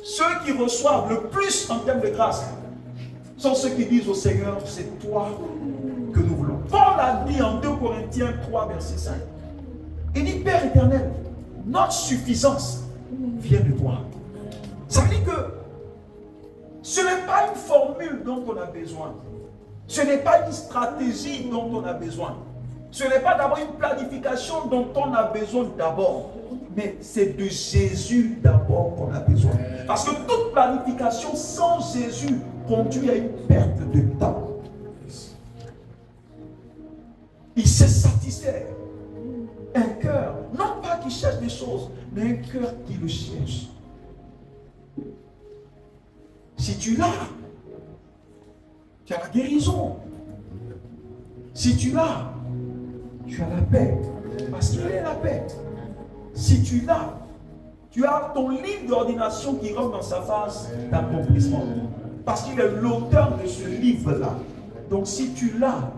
ceux qui reçoivent le plus en termes de grâce sont ceux qui disent au Seigneur, c'est toi que nous voulons. Paul a dit en 2 Corinthiens 3, verset 5. Il dit, Père éternel, notre suffisance vient de toi. Ça veut dire que ce n'est pas une formule dont on a besoin. Ce n'est pas une stratégie dont on a besoin. Ce n'est pas d'abord une planification dont on a besoin d'abord. Mais c'est de Jésus d'abord qu'on a besoin. Parce que toute planification sans Jésus conduit à une perte de temps. Il sait satisfaire un cœur, non pas qui cherche des choses, mais un cœur qui le cherche. Si tu l'as, tu as la guérison. Si tu l'as, tu as la paix. Parce qu'il est la paix. Si tu l'as, tu as ton livre d'ordination qui rentre dans sa phase d'accomplissement. Parce qu'il est l'auteur de ce livre-là. Donc si tu l'as,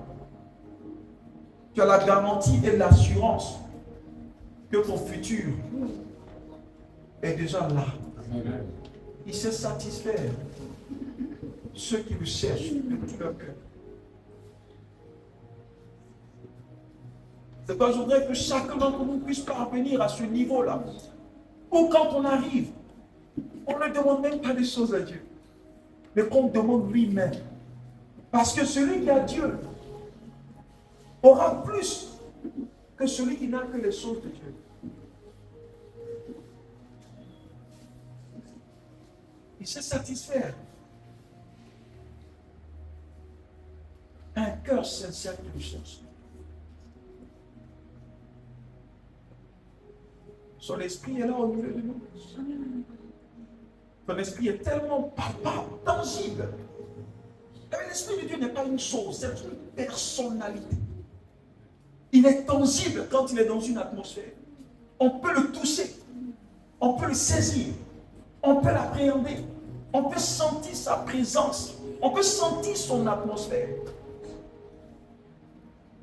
tu as la garantie et l'assurance que ton futur est déjà là. Il sait satisfaire ceux qui le cherchent de tout leur cœur. C'est pourquoi je voudrais que chacun d'entre nous puisse parvenir à ce niveau-là. Où quand on arrive, on ne demande même pas des choses à Dieu, mais qu'on demande lui-même. Parce que celui qui a Dieu aura plus que celui qui n'a que les choses de Dieu. Il sait satisfaire un cœur sincère qui le cherche. Son esprit est là au milieu de nous. Son esprit est tellement palpable, tangible. L'esprit de Dieu n'est pas une chose, c'est une personnalité. Il est tangible quand il est dans une atmosphère. On peut le toucher, on peut le saisir, on peut l'appréhender, on peut sentir sa présence, on peut sentir son atmosphère.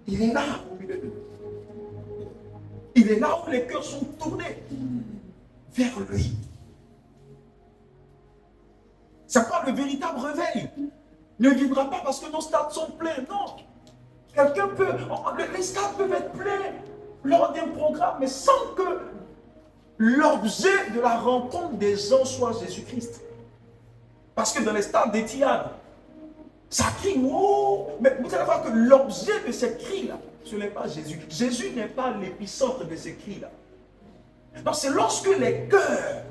Il est là au milieu de nous. Il est là où les cœurs sont tournés vers lui. C'est pas le véritable réveil. Ne viendra pas parce que nos stades sont pleins. Non. Quelqu'un peut. Les stades peuvent être pleins lors d'un programme, mais sans que l'objet de la rencontre des gens soit Jésus-Christ. Parce que dans les stades d'Étiade, ça crie, oh! Mais vous allez voir que l'objet de ces cris-là, ce n'est pas Jésus. Jésus n'est pas l'épicentre de ces cris-là. Donc c'est lorsque les cœurs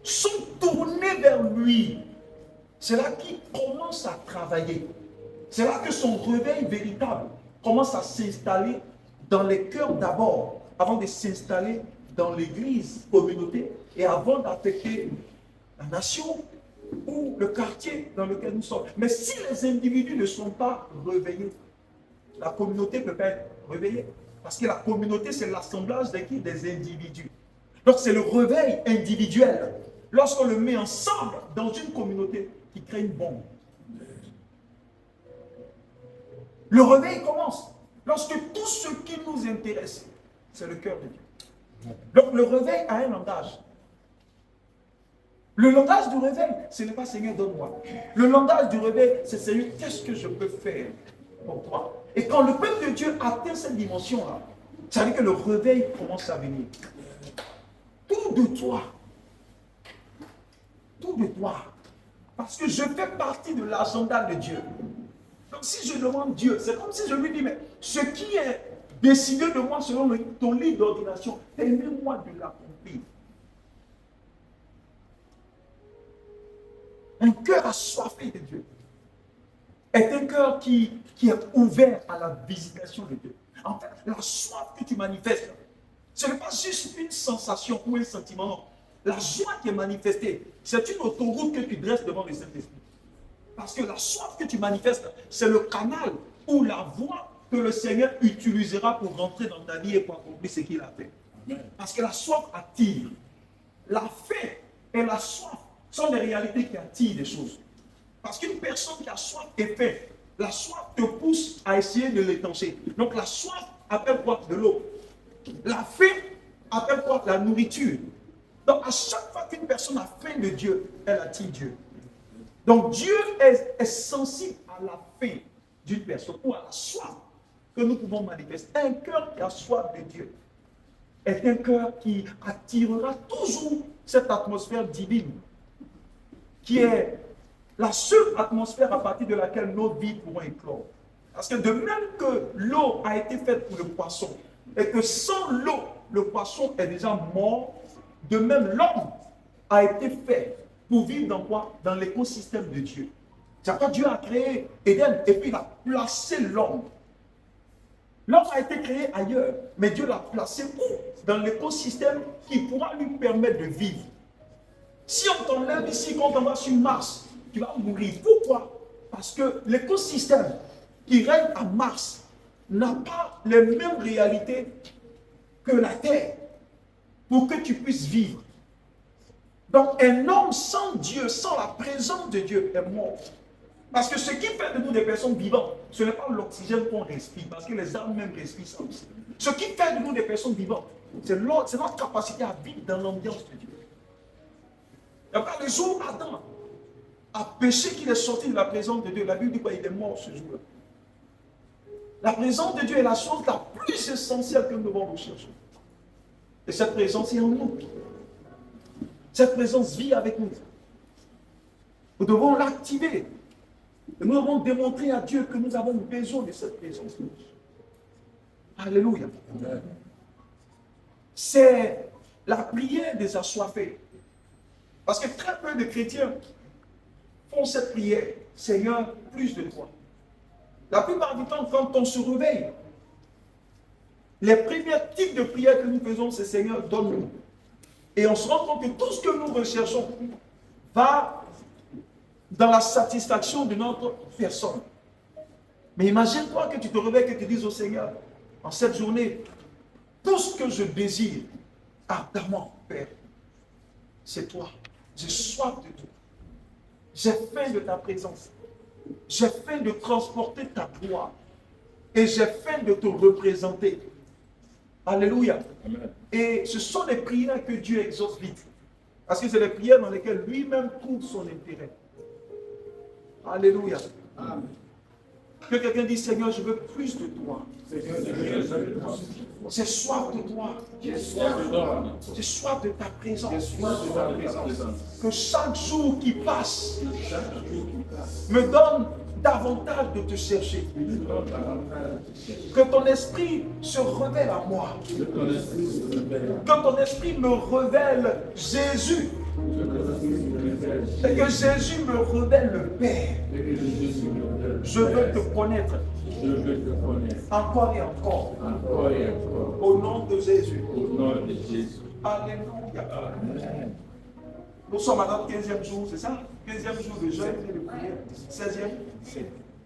sont tournés vers lui, c'est là qu'il commence à travailler. C'est là que son réveil véritable commence à s'installer dans les cœurs d'abord, avant de s'installer dans l'église, communauté, et avant d'affecter la nation ou le quartier dans lequel nous sommes. Mais si les individus ne sont pas réveillés, la communauté ne peut pas être réveillée. Parce que la communauté, c'est l'assemblage des individus. Donc c'est le réveil individuel. Lorsqu'on le met ensemble dans une communauté qui crée une bombe. Le réveil commence lorsque tout ce qui nous intéresse, c'est le cœur de Dieu. Donc le réveil a un langage. Le langage du réveil, ce n'est pas Seigneur, donne-moi. Le langage du réveil, c'est Seigneur, qu'est-ce que je peux faire pour toi? Et quand le peuple de Dieu atteint cette dimension-là, ça veut dire que le réveil commence à venir. Tout de toi. Tout de toi. Parce que je fais partie de l'agenda de Dieu. Donc si je demande Dieu, c'est comme si je lui dis, mais ce qui est décidé de moi selon ton livre d'ordination, aimez-moi de l'accomplir. Un cœur assoiffé de Dieu est un cœur qui est ouvert à la visitation de Dieu. En fait, la soif que tu manifestes, ce n'est pas juste une sensation ou un sentiment. La joie qui est manifestée, c'est une autoroute que tu dresses devant le Saint-Esprit. Parce que la soif que tu manifestes, c'est le canal ou la voie que le Seigneur utilisera pour rentrer dans ta vie et pour accomplir ce qu'il a fait. Parce que la soif attire. La faim et la soif sont des réalités qui attirent des choses. Parce qu'une personne qui a soif et faim, la soif te pousse à essayer de l'étancher. Donc la soif appelle quoi? De l'eau. La faim appelle quoi? La nourriture. Donc, à chaque fois qu'une personne a faim de Dieu, elle attire Dieu. Donc, Dieu est sensible à la faim d'une personne ou à la soif que nous pouvons manifester. Un cœur qui a soif de Dieu est un cœur qui attirera toujours cette atmosphère divine, qui est la seule atmosphère à partir de laquelle nos vies pourront éclore. Parce que de même que l'eau a été faite pour le poisson, et que sans l'eau, le poisson est déjà mort, de même l'homme a été fait pour vivre dans quoi? Dans l'écosystème de Dieu. C'est pourquoi Dieu a créé Éden et puis il a placé l'homme. L'homme a été créé ailleurs, mais Dieu l'a placé où? Dans l'écosystème qui pourra lui permettre de vivre. Si on t'enlève ici, quand on va sur Mars, tu vas mourir. Pourquoi? Parce que l'écosystème qui règne à Mars n'a pas les mêmes réalités que la Terre pour que tu puisses vivre. Donc un homme sans Dieu, sans la présence de Dieu est mort. Parce que ce qui fait de nous des personnes vivantes, ce n'est pas l'oxygène qu'on respire, parce que les arbres même respirent ça aussi. Ce qui fait de nous des personnes vivantes, c'est notre capacité à vivre dans l'ambiance de Dieu. Et après, le jour où Adam a péché, qu'il est sorti de la présence de Dieu, la Bible dit qu'il est mort ce jour-là. La présence de Dieu est la chose la plus essentielle que nous devons rechercher. Et cette présence est en nous. Cette présence vit avec nous. Nous devons l'activer. Et nous devons démontrer à Dieu que nous avons besoin de cette présence. Alléluia. C'est la prière des assoiffés. Parce que très peu de chrétiens font cette prière. Seigneur, plus de toi. La plupart du temps, quand on se réveille, les premiers types de prières que nous faisons, c'est Seigneur, donne-nous. Et on se rend compte que tout ce que nous recherchons va dans la satisfaction de notre personne. Mais imagine-toi que tu te réveilles et que tu dises au Seigneur, en cette journée, tout ce que je désire ardemment, Père, c'est toi. J'ai soif de toi. J'ai faim de ta présence. J'ai faim de transporter ta gloire. Et j'ai faim de te représenter. Alléluia. Amen. Et ce sont les prières que Dieu exauce vite. Parce que c'est les prières dans lesquelles lui-même trouve son intérêt. Alléluia. Amen. Que quelqu'un dise, Seigneur, je veux plus de toi. J'ai soif de toi. J'ai soif de ta présence. Que chaque jour qui passe me donne davantage de te chercher. Que ton esprit se révèle à moi. Que ton esprit me révèle Jésus. Et que Jésus me révèle le Père. Je veux te connaître. Encore et encore. Au nom de Jésus. Alléluia. Nous sommes à notre 15e jour, c'est ça? 15e jour de jeûne et de prière. 16e?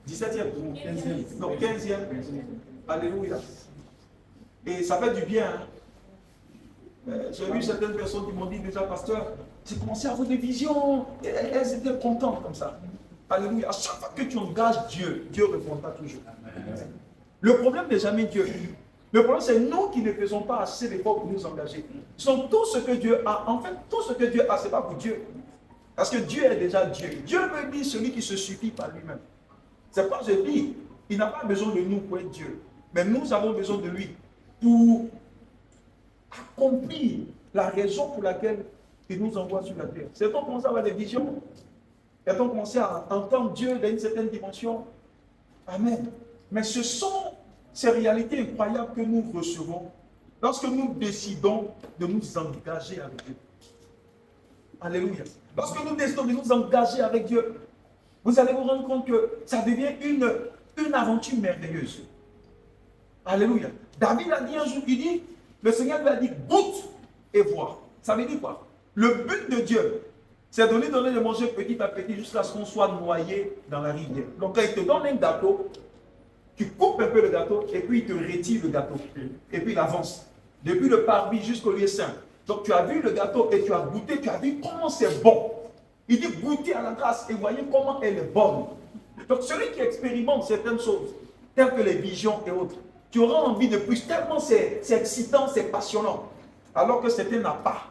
17e? Non, 15e. Alléluia. Et ça fait du bien. J'ai vu certaines personnes qui m'ont dit déjà, pasteur, j'ai commencé à avoir des visions. Et elles étaient contentes comme ça. Alléluia. À chaque fois que tu engages Dieu, Dieu répondra toujours. Amen. Le problème n'est jamais Dieu. Le problème, c'est nous qui ne faisons pas assez d'efforts pour nous engager. Donc, tout ce que Dieu a, en fait, tout ce que Dieu a, ce n'est pas pour Dieu. Parce que Dieu est déjà Dieu. Dieu veut dire celui qui se suffit par lui-même. C'est pas je dis, il n'a pas besoin de nous pour être Dieu. Mais nous avons besoin de lui pour accomplir la raison pour laquelle il nous envoie sur la terre. C'est quand on commence à avoir des visions. Et on commence à entendre Dieu dans une certaine dimension. Amen. Mais ce sont ces réalités incroyables que nous recevons lorsque nous décidons de nous engager avec Dieu. Alléluia. Lorsque nous décidons de nous engager avec Dieu, vous allez vous rendre compte que ça devient une aventure merveilleuse. Alléluia. David a dit un jour, il dit, le Seigneur lui a dit, goûte et vois. Ça veut dire quoi? Le but de Dieu, c'est de lui donner de manger petit à petit jusqu'à ce qu'on soit noyé dans la rivière. Donc quand il te donne un gâteau, tu coupes un peu le gâteau et puis il te retire le gâteau. Et puis il avance. Depuis le parvis jusqu'au lieu saint. Donc tu as vu le gâteau et tu as goûté, tu as vu comment c'est bon. Il dit goûtez à la grâce et voyez comment elle est bonne. Donc celui qui expérimente certaines choses, telles que les visions et autres, tu auras envie de plus, tellement c'est excitant, c'est passionnant. Alors que certains n'ont pas.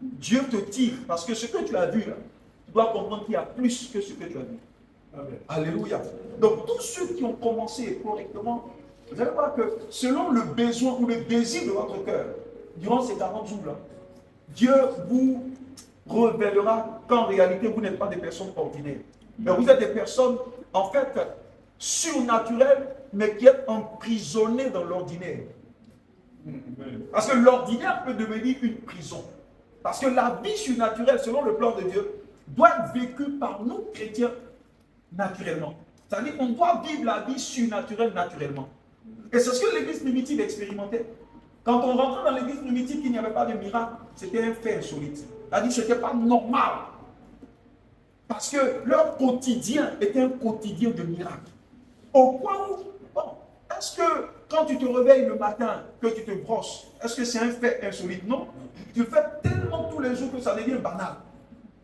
Dieu te tire parce que ce que tu as vu, là, tu dois comprendre qu'il y a plus que ce que tu as vu. Amen. Alléluia. Donc, tous ceux qui ont commencé correctement, vous allez voir que selon le besoin ou le désir de votre cœur, durant ces 40 jours-là, Dieu vous révélera qu'en réalité, vous n'êtes pas des personnes ordinaires. Mais vous êtes des personnes, en fait, surnaturelles, mais qui êtes emprisonnées dans l'ordinaire. Parce que l'ordinaire peut devenir une prison. Parce que la vie surnaturelle, selon le plan de Dieu, doit être vécue par nous, chrétiens, naturellement. C'est-à-dire qu'on doit vivre la vie surnaturelle naturellement. Et c'est ce que l'église primitive expérimentait. Quand on rentrait dans l'église primitive, qu'il n'y avait pas de miracle, c'était un fait insolite. C'est-à-dire que ce n'était pas normal. Parce que leur quotidien était un quotidien de miracle. Au point où, bon, est-ce que quand tu te réveilles le matin, que tu te brosses, est-ce que c'est un fait insolite? Non. Tu le fais tellement tous les jours que ça devient banal.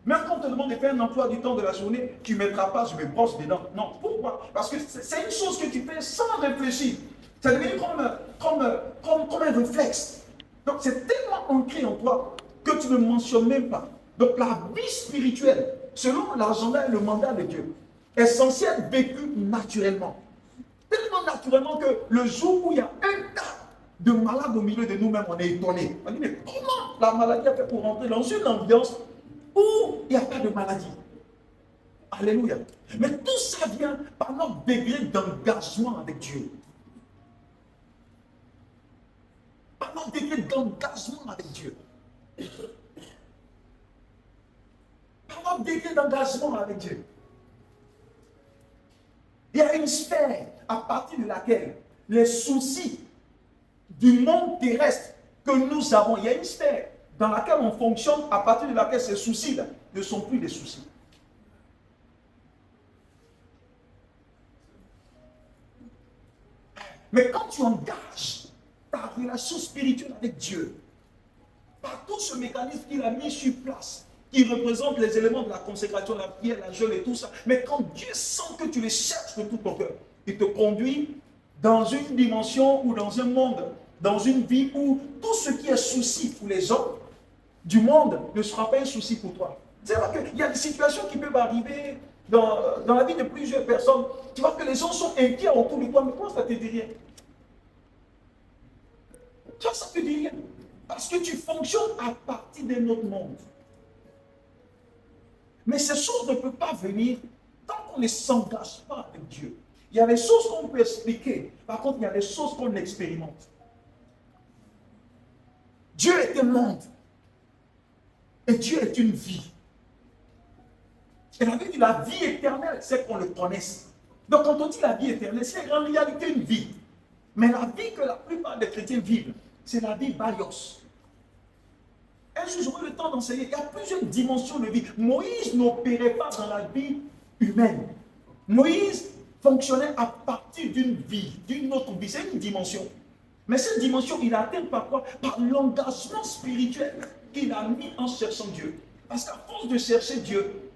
Même quand on te demande de faire un emploi du temps de la journée, tu ne mettras pas, je me brosse dedans. Non. Pourquoi? Parce que c'est une chose que tu fais sans réfléchir. Ça devient comme un réflexe. Donc c'est tellement ancré en toi que tu ne mentionnes même pas. Donc la vie spirituelle, selon l'agenda et le mandat de Dieu, est censée être vécue naturellement. Tellement naturellement que le jour où il y a un tas de malades au milieu de nous-mêmes, on est étonné. On dit, mais comment la maladie a fait pour rentrer dans une ambiance où il n'y a pas de maladie? Alléluia. Mais tout ça vient par notre degré d'engagement avec Dieu. Par notre degré d'engagement avec Dieu. Par notre degré d'engagement avec Dieu. Il y a une sphère à partir de laquelle les soucis du monde terrestre que nous avons, il y a une sphère dans laquelle on fonctionne à partir de laquelle ces soucis-là ne sont plus des soucis. Mais quand tu engages ta relation spirituelle avec Dieu, par tout ce mécanisme qu'il a mis sur place, qui représente les éléments de la consécration, la prière, la jeûne et tout ça, mais quand Dieu sent que tu les cherches de tout ton cœur, il te conduit dans une dimension ou dans un monde, dans une vie où tout ce qui est souci pour les gens du monde ne sera pas un souci pour toi. C'est vrai qu'il y a des situations qui peuvent arriver dans la vie de plusieurs personnes. Tu vois que les gens sont inquiets autour de toi, mais pourquoi ça ne te dit rien? Tu vois, ça ne te dit rien. Parce que tu fonctionnes à partir d'un autre monde. Mais ces choses ne peuvent pas venir tant qu'on ne s'engage pas avec Dieu. Il y a des choses qu'on peut expliquer. Par contre, il y a des choses qu'on expérimente. Dieu est un monde. Et Dieu est une vie. Et la vie dit la vie éternelle, c'est qu'on le connaisse. Donc quand on dit la vie éternelle, c'est en réalité une vie. Mais la vie que la plupart des chrétiens vivent, c'est la vie bios. Un jour, j'aurai le temps d'enseigner. Il y a plusieurs dimensions de vie. Moïse n'opérait pas dans la vie humaine. Moïse fonctionnait à partir d'une vie, d'une autre vie. C'est une dimension. Mais cette dimension, il atteint par quoi? Par l'engagement spirituel qu'il a mis en cherchant Dieu. Parce qu'à force de chercher Dieu,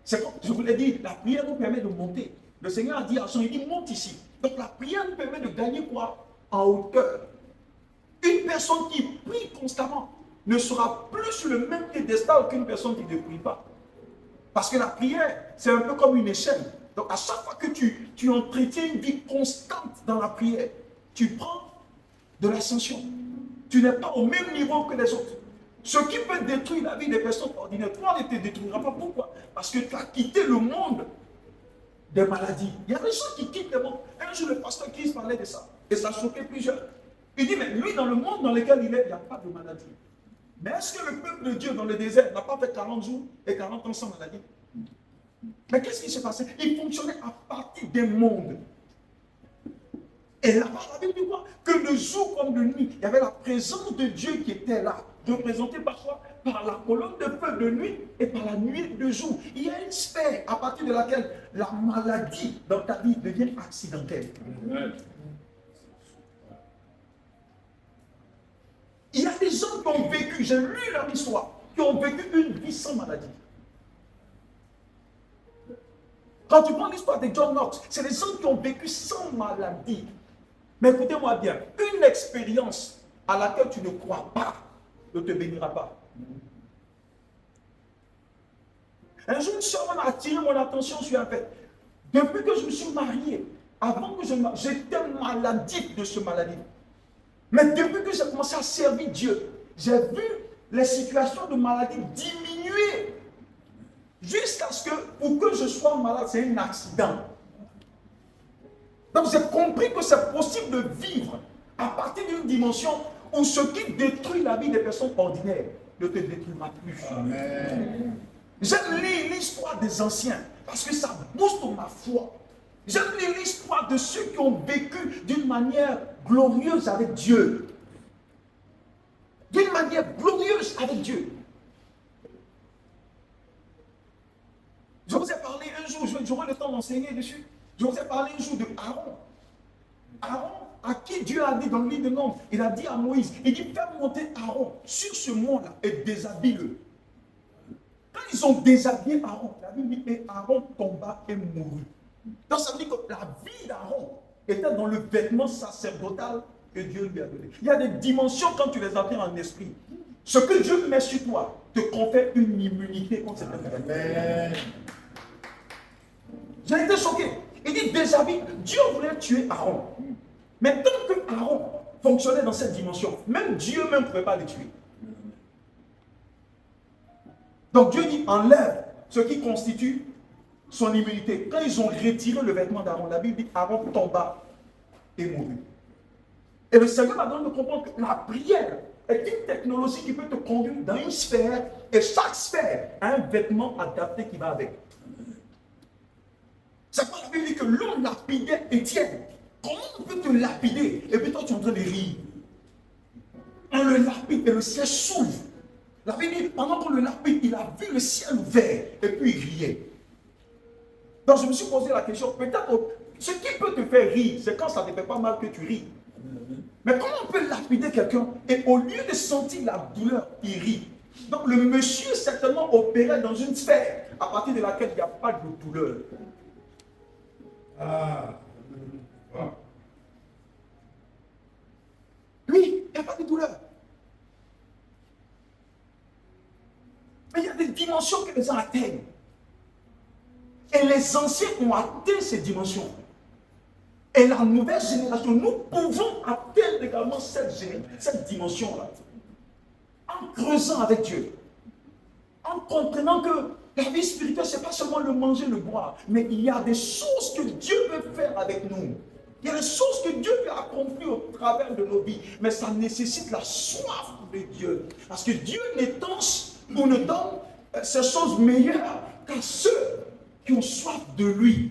c'est comme je vous l'ai dit, la prière nous permet de monter. Le Seigneur a dit à son, il dit monte ici. Donc la prière nous permet de gagner quoi? En hauteur. Une personne qui prie constamment ne sera plus sur le même piédestal qu'une personne qui ne prie pas. Parce que la prière, c'est un peu comme une échelle. Donc à chaque fois que tu entretiens une vie constante dans la prière, tu prends de l'ascension. Tu n'es pas au même niveau que les autres. Ce qui peut détruire la vie des personnes ordinaires, toi ne te détruira pas. Pourquoi? Parce que tu as quitté le monde des maladies. Il y a des gens qui quittent le monde. Un jour, le pasteur Chris parlait de ça. Et ça choquait plusieurs. Il dit, mais lui, dans le monde dans lequel il est, il n'y a pas de maladie. Mais est-ce que le peuple de Dieu dans le désert n'a pas fait 40 jours et 40 ans sans maladie? Mais qu'est-ce qui s'est passé? Il fonctionnait à partir des mondes. Et là-bas, la Bible dit quoi? Que le jour comme de nuit, il y avait la présence de Dieu qui était là, représentée par quoi? Par la colonne de feu de nuit et par la nuit de jour. Il y a une sphère à partir de laquelle la maladie dans ta vie devient accidentelle. Il y a des gens qui ont vécu, j'ai lu leur histoire, qui ont vécu une vie sans maladie. Quand tu prends l'histoire de John Knox, c'est des gens qui ont vécu sans maladie. Mais écoutez-moi bien, une expérience à laquelle tu ne crois pas ne te bénira pas. Un jour, une soeur m'a attiré mon attention sur un fait. Depuis que je me suis marié, avant que je me marie, j'étais maladif de ce maladie. Mais depuis que j'ai commencé à servir Dieu, j'ai vu les situations de maladie diminuer. Jusqu'à ce que, pour que je sois malade, c'est un accident. Donc j'ai compris que c'est possible de vivre à partir d'une dimension où ce qui détruit la vie des personnes ordinaires ne te détruira plus. Amen. J'aime lire l'histoire des anciens parce que ça booste ma foi. J'aime lire l'histoire de ceux qui ont vécu d'une manière glorieuse avec Dieu. D'une manière glorieuse avec Dieu. Je vous ai parlé un jour, j'aurai le temps d'enseigner dessus. Je vous ai parlé un jour de Aaron. Aaron, à qui Dieu a dit dans le livre de Nombres, il a dit à Moïse, il dit, fais monter Aaron sur ce mont-là et déshabille-le. Quand ils ont déshabillé Aaron, la Bible dit, et Aaron tomba et mourut. Donc ça veut dire que la vie d'Aaron était dans le vêtement sacerdotal que Dieu lui a donné. Il y a des dimensions quand tu les apprends en esprit. Ce que Dieu met sur toi te confère une immunité contre cette enfermité. J'ai été choqué. Il dit déshabille. Dieu voulait tuer Aaron. Mais tant que Aaron fonctionnait dans cette dimension, même Dieu même ne pouvait pas le tuer. Donc Dieu dit enlève ce qui constitue son immunité. Quand ils ont retiré le vêtement d'Aaron, la Bible dit Aaron tomba et mourut. Et le Seigneur m'a donné de comprendre que la prière est une technologie qui peut te conduire dans une sphère et chaque sphère a un vêtement adapté qui va avec. C'est pas la Bible dit que l'homme lapidait Étienne. Comment on peut te lapider et puis toi tu es en train de rire? On le lapide et le ciel s'ouvre. La Bible dit pendant qu'on le lapide, il a vu le ciel ouvert et puis il riait. Donc je me suis posé la question, peut-être ce qui peut te faire rire, c'est quand ça ne te fait pas mal que tu ris. Mais comment on peut lapider quelqu'un et au lieu de sentir la douleur, il rit? Donc le monsieur certainement opérait dans une sphère à partir de laquelle il n'y a pas de douleur. Lui, il n'y a pas de douleur. Mais il y a des dimensions que les gens atteignent. Et les anciens ont atteint ces dimensions. Et la nouvelle génération, nous pouvons atteindre également cette dimension-là. En creusant avec Dieu. En comprenant que la vie spirituelle, ce n'est pas seulement le manger, le boire. Mais il y a des choses que Dieu veut faire avec nous. Il y a des choses que Dieu veut accomplir au travers de nos vies. Mais ça nécessite la soif de Dieu. Parce que Dieu n'étanche ou ne donne ces choses meilleures qu'à ceux qui ont soif de lui.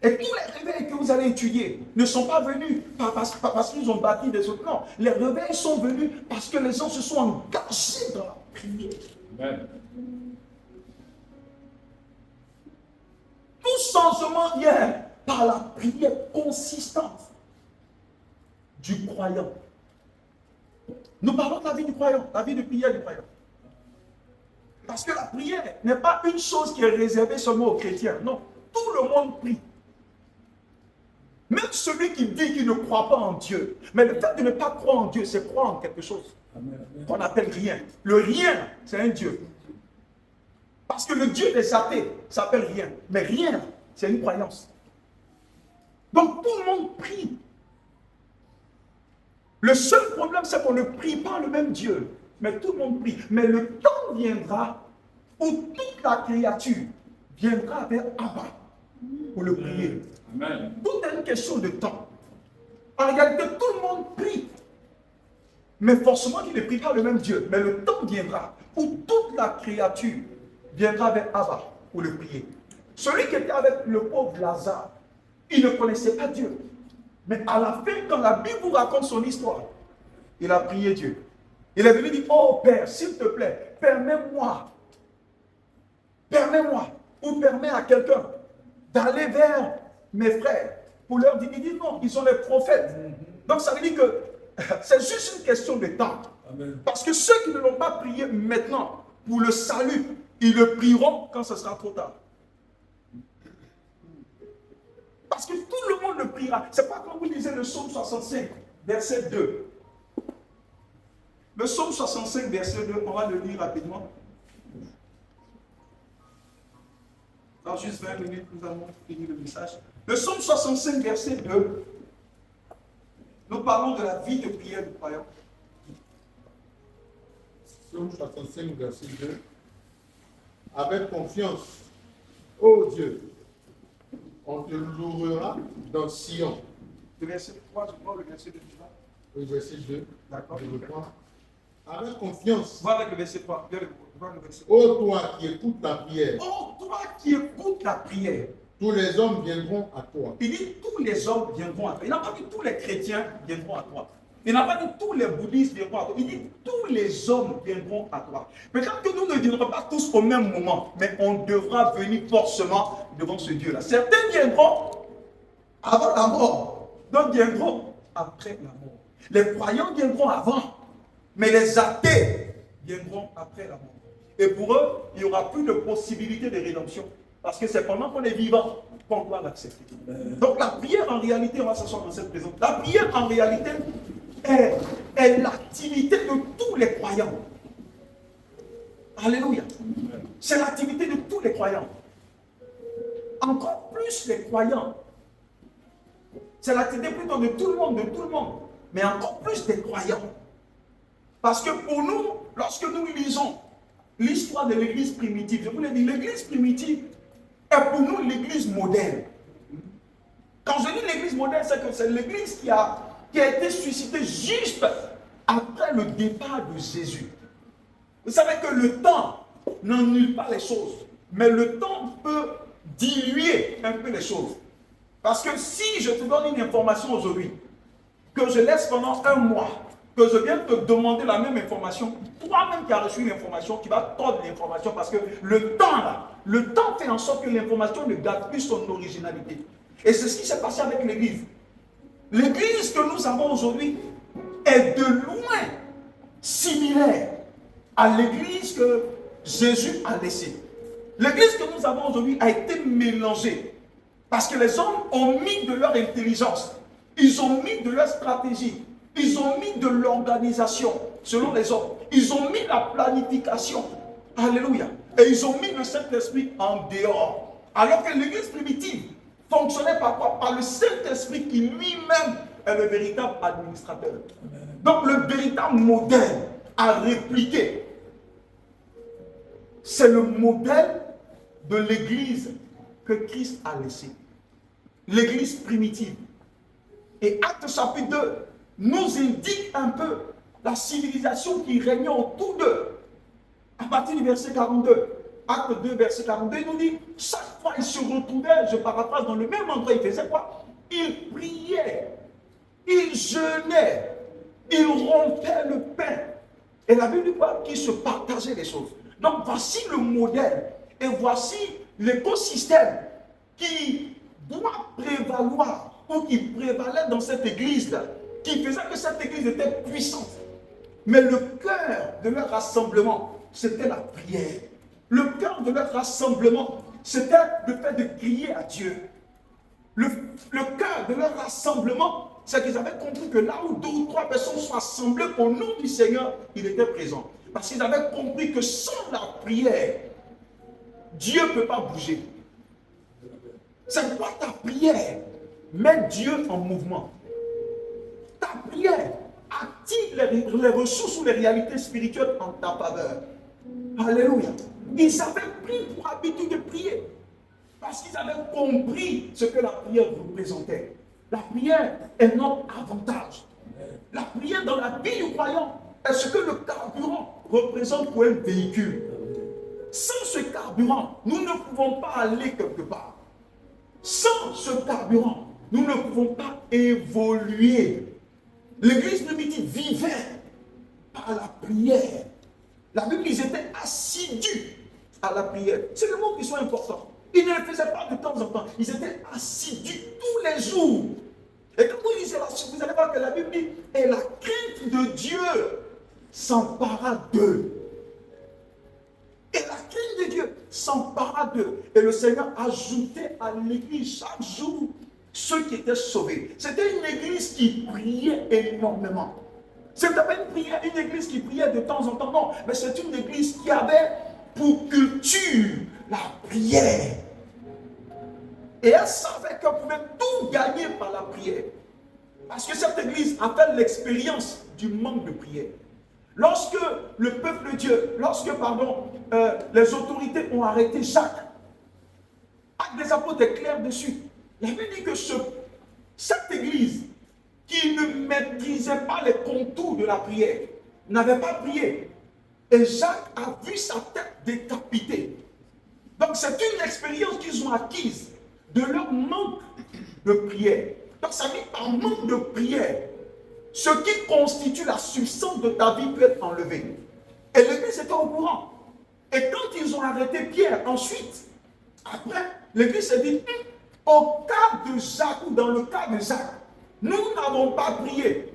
Et tous les réveils que vous allez étudier ne sont pas venus parce qu'ils ont bâti des autres. Non, les réveils sont venus parce que les gens se sont engagés dans la prière. Amen. Tout changement vient par la prière consistante du croyant. Nous parlons de la vie du croyant, la vie de prière du croyant. Parce que la prière n'est pas une chose qui est réservée seulement aux chrétiens. Non, tout le monde prie. Même celui qui dit qu'il ne croit pas en Dieu. Mais le fait de ne pas croire en Dieu, c'est croire en quelque chose qu'on appelle rien. Le rien, c'est un Dieu. Parce que le Dieu des athées s'appelle rien. Mais rien, c'est une croyance. Donc tout le monde prie. Le seul problème, c'est qu'on ne prie pas le même Dieu. Mais tout le monde prie. Mais le temps viendra où toute la créature viendra vers Abba pour le prier. Amen. Tout est une question de temps. En réalité, tout le monde prie. Mais forcément, il ne prie pas le même Dieu. Mais le temps viendra où toute la créature viendra vers Abba pour le prier. Celui qui était avec le pauvre Lazare, il ne connaissait pas Dieu. Mais à la fin, quand la Bible vous raconte son histoire, il a prié Dieu. Il est venu dire, oh Père, s'il te plaît, permets-moi, ou permets à quelqu'un d'aller vers mes frères pour leur dire, il dit non, ils sont les prophètes. Donc ça veut dire que c'est juste une question de temps. Amen. Parce que ceux qui ne l'ont pas prié maintenant pour le salut, ils le prieront quand ce sera trop tard. Parce que tout le monde le priera. C'est pas comme vous lisez le psaume 65, verset 2. Le psaume 65, verset 2, on va le lire rapidement. Dans juste 20 minutes, nous allons finir le message. Le psaume 65, verset 2, nous parlons de la vie de prière du croyant. Psaume 65, verset 2. Avec confiance, ô Dieu, on te louera dans Sion. Le verset 3, je crois, le verset 2. Le verset 2. D'accord. Je reprends. Avec confiance. Voilà avec le verset 3. Ô toi qui écoutes la prière. Oh, toi qui écoutes la prière. Tous les hommes viendront à toi. Il dit tous les hommes viendront à toi. Il n'a pas dit tous les chrétiens viendront à toi. Il n'a pas dit tous les bouddhistes viendront à toi. Il dit tous les hommes viendront à toi. Peut-être que nous ne viendrons pas tous au même moment, mais on devra venir forcément devant ce Dieu-là. Certains viendront avant la mort, d'autres viendront après la mort. Les croyants viendront avant, mais les athées viendront après la mort. Et pour eux, il n'y aura plus de possibilité de rédemption. Parce que c'est pendant qu'on est vivant qu'on doit l'accepter. Donc la prière, en réalité, on va s'asseoir dans cette présence. La prière, en réalité, est l'activité de tous les croyants. Alléluia. C'est l'activité de tous les croyants. Encore plus les croyants. C'est l'activité plutôt de tout le monde, mais encore plus des croyants. Parce que pour nous, lorsque nous lisons l'histoire de l'église primitive, je vous l'ai dit, l'église primitive est pour nous l'église modèle. Quand je dis l'église modèle, c'est que c'est l'église qui a été suscitée juste après le départ de Jésus. Vous savez que le temps n'annule pas les choses, mais le temps peut diluer un peu les choses. Parce que si je te donne une information aujourd'hui, que je laisse pendant un mois, que je viens te demander la même information, toi-même qui as reçu l'information, qui va tordre l'information, parce que le temps fait en sorte que l'information ne garde plus son originalité. Et c'est ce qui s'est passé avec l'église. L'église que nous avons aujourd'hui est de loin similaire à l'église que Jésus a laissée. L'église que nous avons aujourd'hui a été mélangée parce que les hommes ont mis de leur intelligence, ils ont mis de leur stratégie, ils ont mis de l'organisation selon les hommes, ils ont mis la planification, alléluia, et ils ont mis le Saint-Esprit en dehors. Alors que l'église primitive fonctionnait par quoi? Par le Saint-Esprit qui lui-même est le véritable administrateur. Donc le véritable modèle à répliquer, c'est le modèle de l'église que Christ a laissé. L'église primitive. Et Actes chapitre 2 nous indique un peu la civilisation qui régnait autour d'eux. À partir du verset 42. Acte 2, verset 42, il nous dit, chaque fois ils se retrouvaient, je paraphrase, dans le même endroit, ils faisaient quoi? Ils priaient, ils jeûnaient, ils rompaient le pain. Et la Bible dit quoi? Qu'ils se partageaient les choses. Donc voici le modèle et voici l'écosystème qui doit prévaloir ou qui prévalait dans cette église-là, qui faisait que cette église était puissante. Mais le cœur de leur rassemblement, c'était la prière. Le cœur de leur rassemblement, c'était le fait de crier à Dieu. Le cœur de leur rassemblement, c'est qu'ils avaient compris que là où 2 ou 3 personnes sont assemblées au nom du Seigneur, il était présent. Parce qu'ils avaient compris que sans la prière, Dieu ne peut pas bouger. C'est quoi ta prière? Mets Dieu en mouvement. Ta prière active les ressources ou les réalités spirituelles en ta faveur. Alléluia. Ils avaient pris pour habitude de prier. Parce qu'ils avaient compris ce que la prière représentait. La prière est notre avantage. La prière dans la vie du croyant est ce que le carburant représente pour un véhicule. Sans ce carburant, nous ne pouvons pas aller quelque part. Sans ce carburant, nous ne pouvons pas évoluer. L'église primitive vivait par la prière. La Bible, ils étaient assidus à la prière. C'est le mot qui soit important. Ils ne le faisaient pas de temps en temps. Ils étaient assidus tous les jours. Et quand vous lisez là-dessus, vous allez voir que la Bible dit, et la crainte de Dieu s'empara d'eux. Et la crainte de Dieu s'empara d'eux. Et le Seigneur ajoutait à l'église chaque jour ceux qui étaient sauvés. C'était une église qui priait énormément. Ce n'était pas une église qui priait de temps en temps, non. Mais c'est une église qui avait pour culture la prière. Et elle savait qu'elle pouvait tout gagner par la prière. Parce que cette église a fait l'expérience du manque de prière. Lorsque le peuple de Dieu, les autorités ont arrêté Jacques, Actes des Apôtres est clair dessus. Il avait dit que cette église qui ne maîtrisait pas les contours de la prière n'avait pas prié. Et Jacques a vu sa tête décapitée. Donc c'est une expérience qu'ils ont acquise de leur manque de prière. Donc ça dit par manque de prière, ce qui constitue la substance de ta vie peut être enlevé. Et l'église était au courant. Et quand ils ont arrêté Pierre, ensuite, après, l'église s'est dit, au cas de Jacques ou dans le cas de Jacques, nous n'avons pas prié.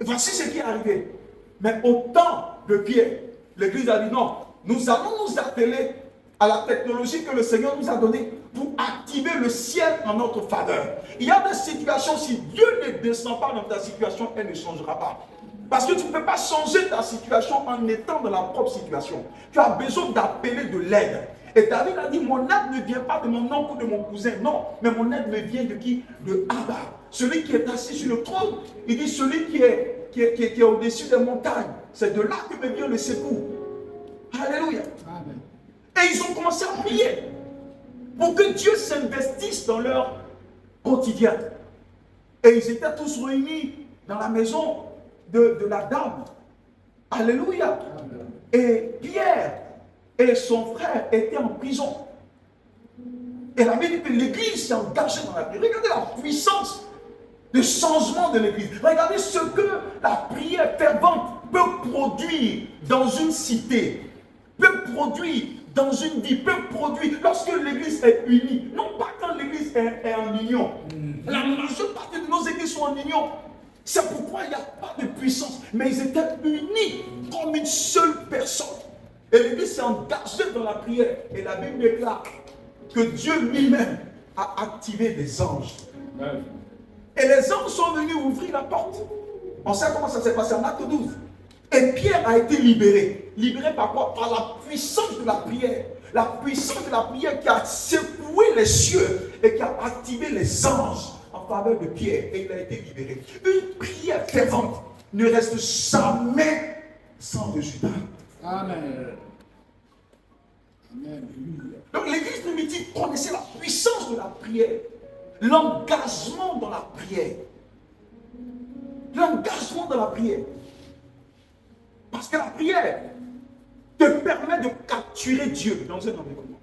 Voici ce qui est arrivé. Mais au temps de Pierre, l'église a dit non, nous allons nous atteler à la technologie que le Seigneur nous a donnée pour activer le ciel en notre faveur. Il y a des situations, si Dieu ne descend pas dans ta situation, elle ne changera pas. Parce que tu ne peux pas changer ta situation en étant dans la propre situation. Tu as besoin d'appeler de l'aide. Et David a dit, mon aide ne vient pas de mon oncle ou de mon cousin. Non, mais mon aide me vient de qui? De Abba. Celui qui est assis sur le trône. Il dit, celui qui est au-dessus des montagnes. C'est de là que me vient le secours. Alléluia. Amen. Et ils ont commencé à prier pour que Dieu s'investisse dans leur quotidien. Et ils étaient tous réunis dans la maison de la dame. Alléluia. Amen. Et Pierre et son frère étaient en prison. Et la Bible dit que l'église s'est engagée dans la prière. Regardez la puissance de changement de l'église. Regardez ce que la prière fervente peut produire dans une cité, peut produire dans une vie, peut produire lorsque l'église est unie. Non pas quand l'église est en union. La majeure partie de nos églises sont en union. C'est pourquoi il n'y a pas de puissance. Mais ils étaient unis comme une seule personne. Et l'église s'est engagée dans la prière. Et la Bible déclare que Dieu lui-même a activé des anges. Et les anges sont venus ouvrir la porte. On sait comment ça s'est passé en Acte 12. Et Pierre a été libéré. Libéré par quoi? Par la puissance de la prière. La puissance de la prière qui a secoué les cieux et qui a activé les anges en faveur de Pierre. Et il a été libéré. Une prière fervente ne reste jamais sans résultat. Amen. Amen. Donc l'église primitive connaissait la puissance de la prière, l'engagement dans la prière. L'engagement dans la prière. Parce que la prière te permet de capturer Dieu dans un environnement.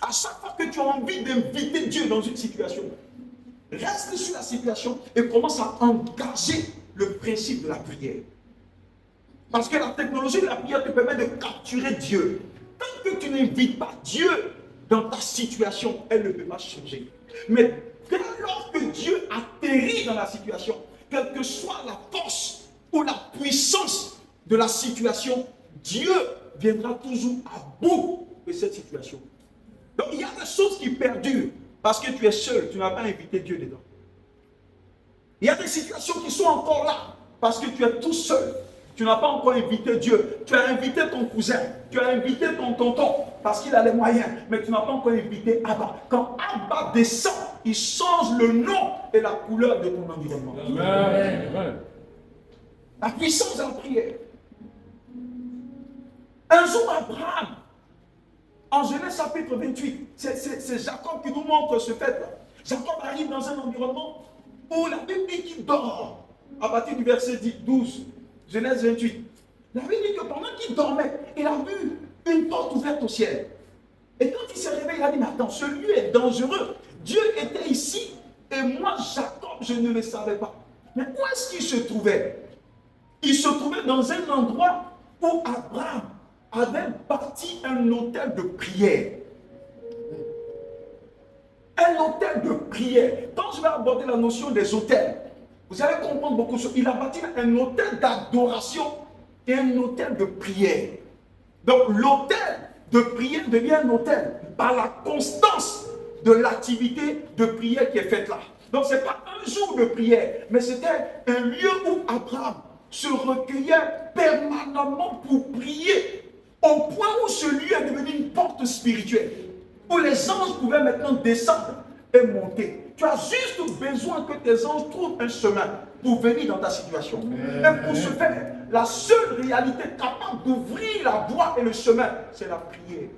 À chaque fois que tu as envie d'inviter Dieu dans une situation, reste sur la situation et commence à engager le principe de la prière. Parce que la technologie de la prière te permet de capturer Dieu. Tant que tu n'invites pas Dieu dans ta situation, elle ne peut pas changer. Mais lorsque Dieu atterrit dans la situation, quelle que soit la force ou la puissance de la situation, Dieu viendra toujours à bout de cette situation. Donc il y a des choses qui perdurent parce que tu es seul, tu n'as pas invité Dieu dedans. Il y a des situations qui sont encore là parce que tu es tout seul. Tu n'as pas encore invité Dieu. Tu as invité ton cousin. Tu as invité ton tonton parce qu'il a les moyens. Mais tu n'as pas encore invité Abba. Quand Abba descend, il change le nom et la couleur de ton environnement. Amen. La puissance de la prière. Un jour, Abraham, en Genèse chapitre 28, c'est Jacob qui nous montre ce fait-là. Jacob arrive dans un environnement où la Bible dit qu'il dort. À partir du verset 12. Genèse 28. La Bible dit que pendant qu'il dormait, il a vu une porte ouverte au ciel. Et quand il s'est réveillé, il a dit, mais attends, ce lieu est dangereux. Dieu était ici et moi, Jacob, je ne le savais pas. Mais où est-ce qu'il se trouvait? Il se trouvait dans un endroit où Abraham avait bâti un autel de prière. Un autel de prière. Quand je vais aborder la notion des autels, vous allez comprendre beaucoup de choses. Il a bâti un autel d'adoration et un autel de prière. Donc l'autel de prière devient un autel par la constance de l'activité de prière qui est faite là. Donc ce n'est pas un jour de prière, mais c'était un lieu où Abraham se recueillait permanemment pour prier, au point où ce lieu est devenu une porte spirituelle, où les anges pouvaient maintenant descendre et monter. Tu as juste besoin que tes anges trouvent un chemin pour venir dans ta situation. Et pour ce faire, la seule réalité capable d'ouvrir la voie et le chemin, c'est la prière.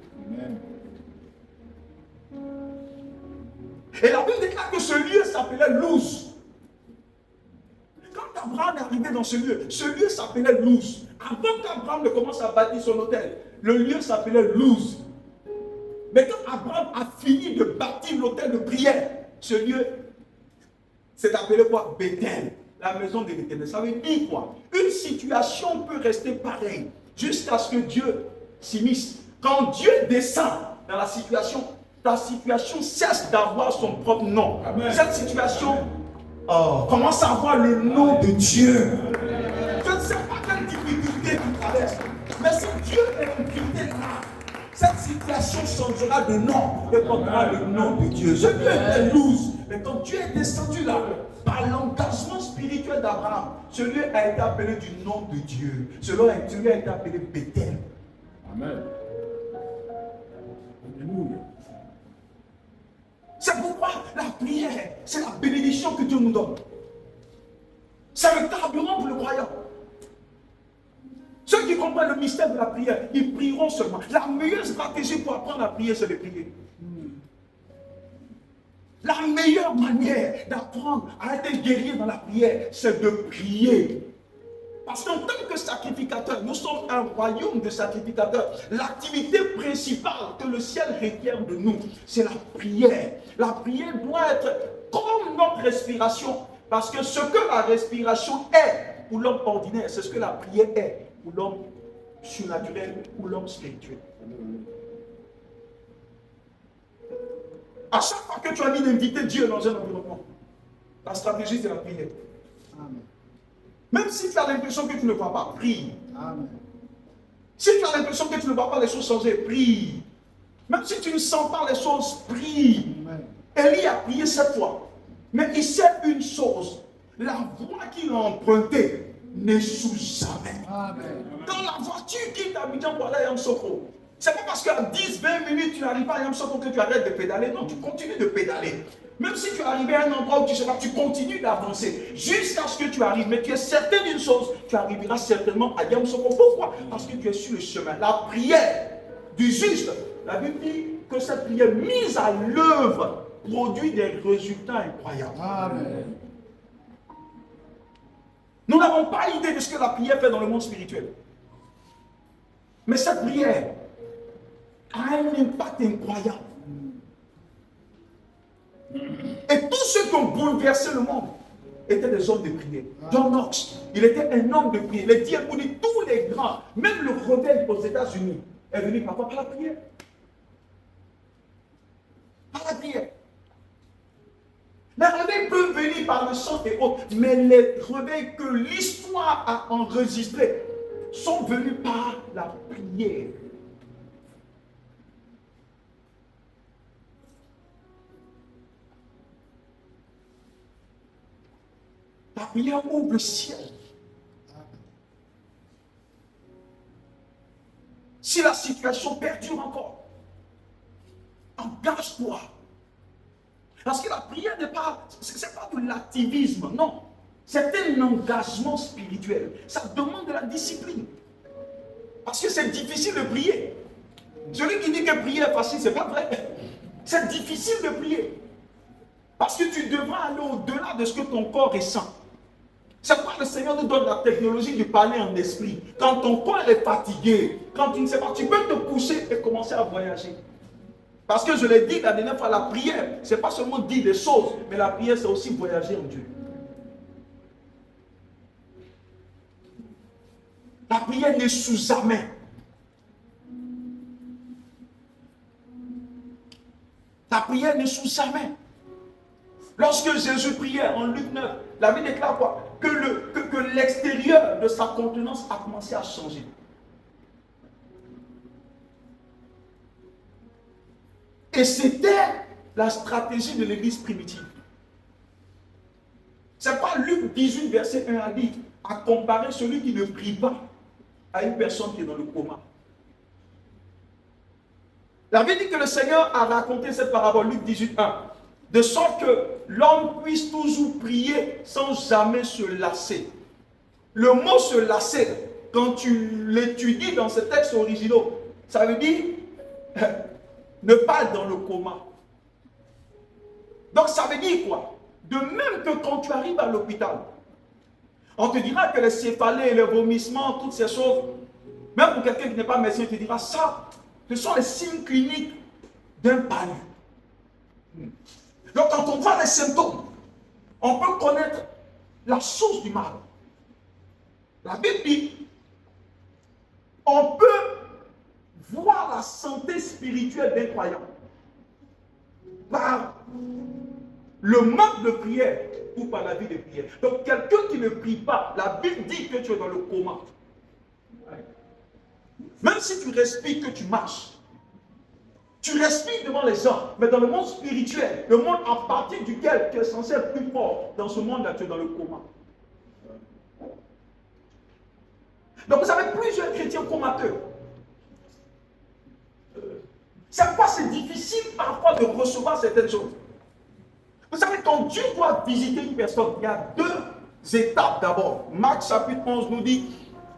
Et la Bible déclare que ce lieu s'appelait Luz. Quand Abraham est arrivé dans ce lieu s'appelait Luz. Avant qu'Abraham ne commence à bâtir son hôtel, le lieu s'appelait Luz. Mais quand Abraham a fini de bâtir l'hôtel de prière, ce lieu s'est appelé quoi? Bethel, la maison de l'Éternel. Ça veut dire quoi? Une situation peut rester pareille jusqu'à ce que Dieu s'immisce. Quand Dieu descend dans la situation, ta situation cesse d'avoir son propre nom. Amen. Cette situation commence à avoir le nom de Dieu. Je ne sais pas quelle difficulté tu traverses, mais si Dieu est impliqué là, cette situation changera de nom et portera le nom de Dieu. Je peux être loose, mais quand Dieu est descendu là, par l'engagement spirituel d'Abraham, ce lieu a été appelé du nom de Dieu. Ce lieu a été appelé Bethel. Amen. Alléluia. C'est pourquoi la prière, c'est la bénédiction que Dieu nous donne. C'est le carburant pour le croyant. Ceux qui comprennent le mystère de la prière, ils prieront seulement. La meilleure stratégie pour apprendre à prier, c'est de prier. La meilleure manière d'apprendre à être guerrier dans la prière, c'est de prier. Parce qu'en tant que sacrificateur, nous sommes un royaume de sacrificateurs. L'activité principale que le ciel requiert de nous, c'est la prière. La prière doit être comme notre respiration. Parce que ce que la respiration est pour l'homme ordinaire, c'est ce que la prière est pour l'homme surnaturel ou l'homme spirituel. À chaque fois que tu as envie d'inviter Dieu dans un environnement, la stratégie c'est la prière. Amen. Même si tu as l'impression que tu ne vois pas, prie. Amen. Si tu as l'impression que tu ne vois pas les choses changer, prie. Même si tu ne sens pas les choses, prie. Élie a prié 7 fois. Mais il sait une chose, la voie qu'il a empruntée n'échoue jamais. Amen. Dans la voiture quitte Abidjan pour aller à Yamoussoukro, c'est pas parce qu'à 10-20 minutes tu n'arrives pas à Yamoussoukro que tu arrêtes de pédaler. Non, tu continues de pédaler. Même si tu es arrivé à un endroit où tu ne sais pas, tu continues d'avancer jusqu'à ce que tu arrives. Mais tu es certain d'une chose, tu arriveras certainement à Yamoussoukro. Pourquoi? Parce que tu es sur le chemin. La prière du juste, la Bible dit que cette prière mise à l'œuvre produit des résultats incroyables. Amen. Nous n'avons pas idée de ce que la prière fait dans le monde spirituel. Mais cette prière a un impact incroyable. Et tous ceux qui ont bouleversé le monde étaient des hommes de prière. John Knox, il était un homme de prière. Les diabolis, tous les grands, même le rebelle aux États-Unis, est venu par la prière. Par la prière. Les réveils peuvent venir par le sang et autres, mais les réveils que l'histoire a enregistrés sont venus par la prière. La prière ouvre le ciel. Si la situation perdure encore, engage-toi. Parce que la prière n'est pas, c'est pas de l'activisme, non. C'est un engagement spirituel. Ça demande de la discipline. Parce que c'est difficile de prier. Celui qui dit que prier est facile, c'est pas vrai. C'est difficile de prier. Parce que tu devras aller au-delà de ce que ton corps ressent. C'est pourquoi le Seigneur nous donne la technologie de parler en esprit. Quand ton corps est fatigué, quand tu ne sais pas, tu peux te coucher et commencer à voyager. Parce que je l'ai dit la dernière fois, la prière, ce n'est pas seulement dire des choses, mais la prière, c'est aussi voyager en Dieu. La prière n'échoue jamais. La prière n'échoue jamais. Lorsque Jésus priait en Luc 9, la Bible déclare quoi? Que l'extérieur de sa contenance a commencé à changer. Et c'était la stratégie de l'église primitive. Luc 18, verset 1 a dit, a comparé celui qui ne prie pas à une personne qui est dans le coma. La Bible dit que le Seigneur a raconté cette parabole, Luc 18, 1, de sorte que l'homme puisse toujours prier sans jamais se lasser. Le mot se lasser, quand tu l'étudies dans ces textes originaux, ça veut dire ne pas être dans le coma. Donc ça veut dire quoi? De même que quand tu arrives à l'hôpital, on te dira que les céphalées, les vomissements, toutes ces choses, même pour quelqu'un qui n'est pas médecin, il te dira ça, ce sont les signes cliniques d'un palu. Donc quand on voit les symptômes, on peut connaître la source du mal. La Bible dit, on peut voir la santé spirituelle des croyants par le manque de prière ou par la vie de prière. Donc quelqu'un qui ne prie pas, la Bible dit que tu es dans le coma. Même si tu respires, que tu marches, tu respires devant les gens, mais dans le monde spirituel, le monde à partir duquel tu es censé être plus fort, dans ce monde-là, tu es dans le coma. Donc vous avez plusieurs chrétiens comateux. C'est pourquoi c'est difficile parfois de recevoir certaines choses. Vous savez, quand Dieu doit visiter une personne, il y a deux étapes d'abord. Marc chapitre 11 nous dit,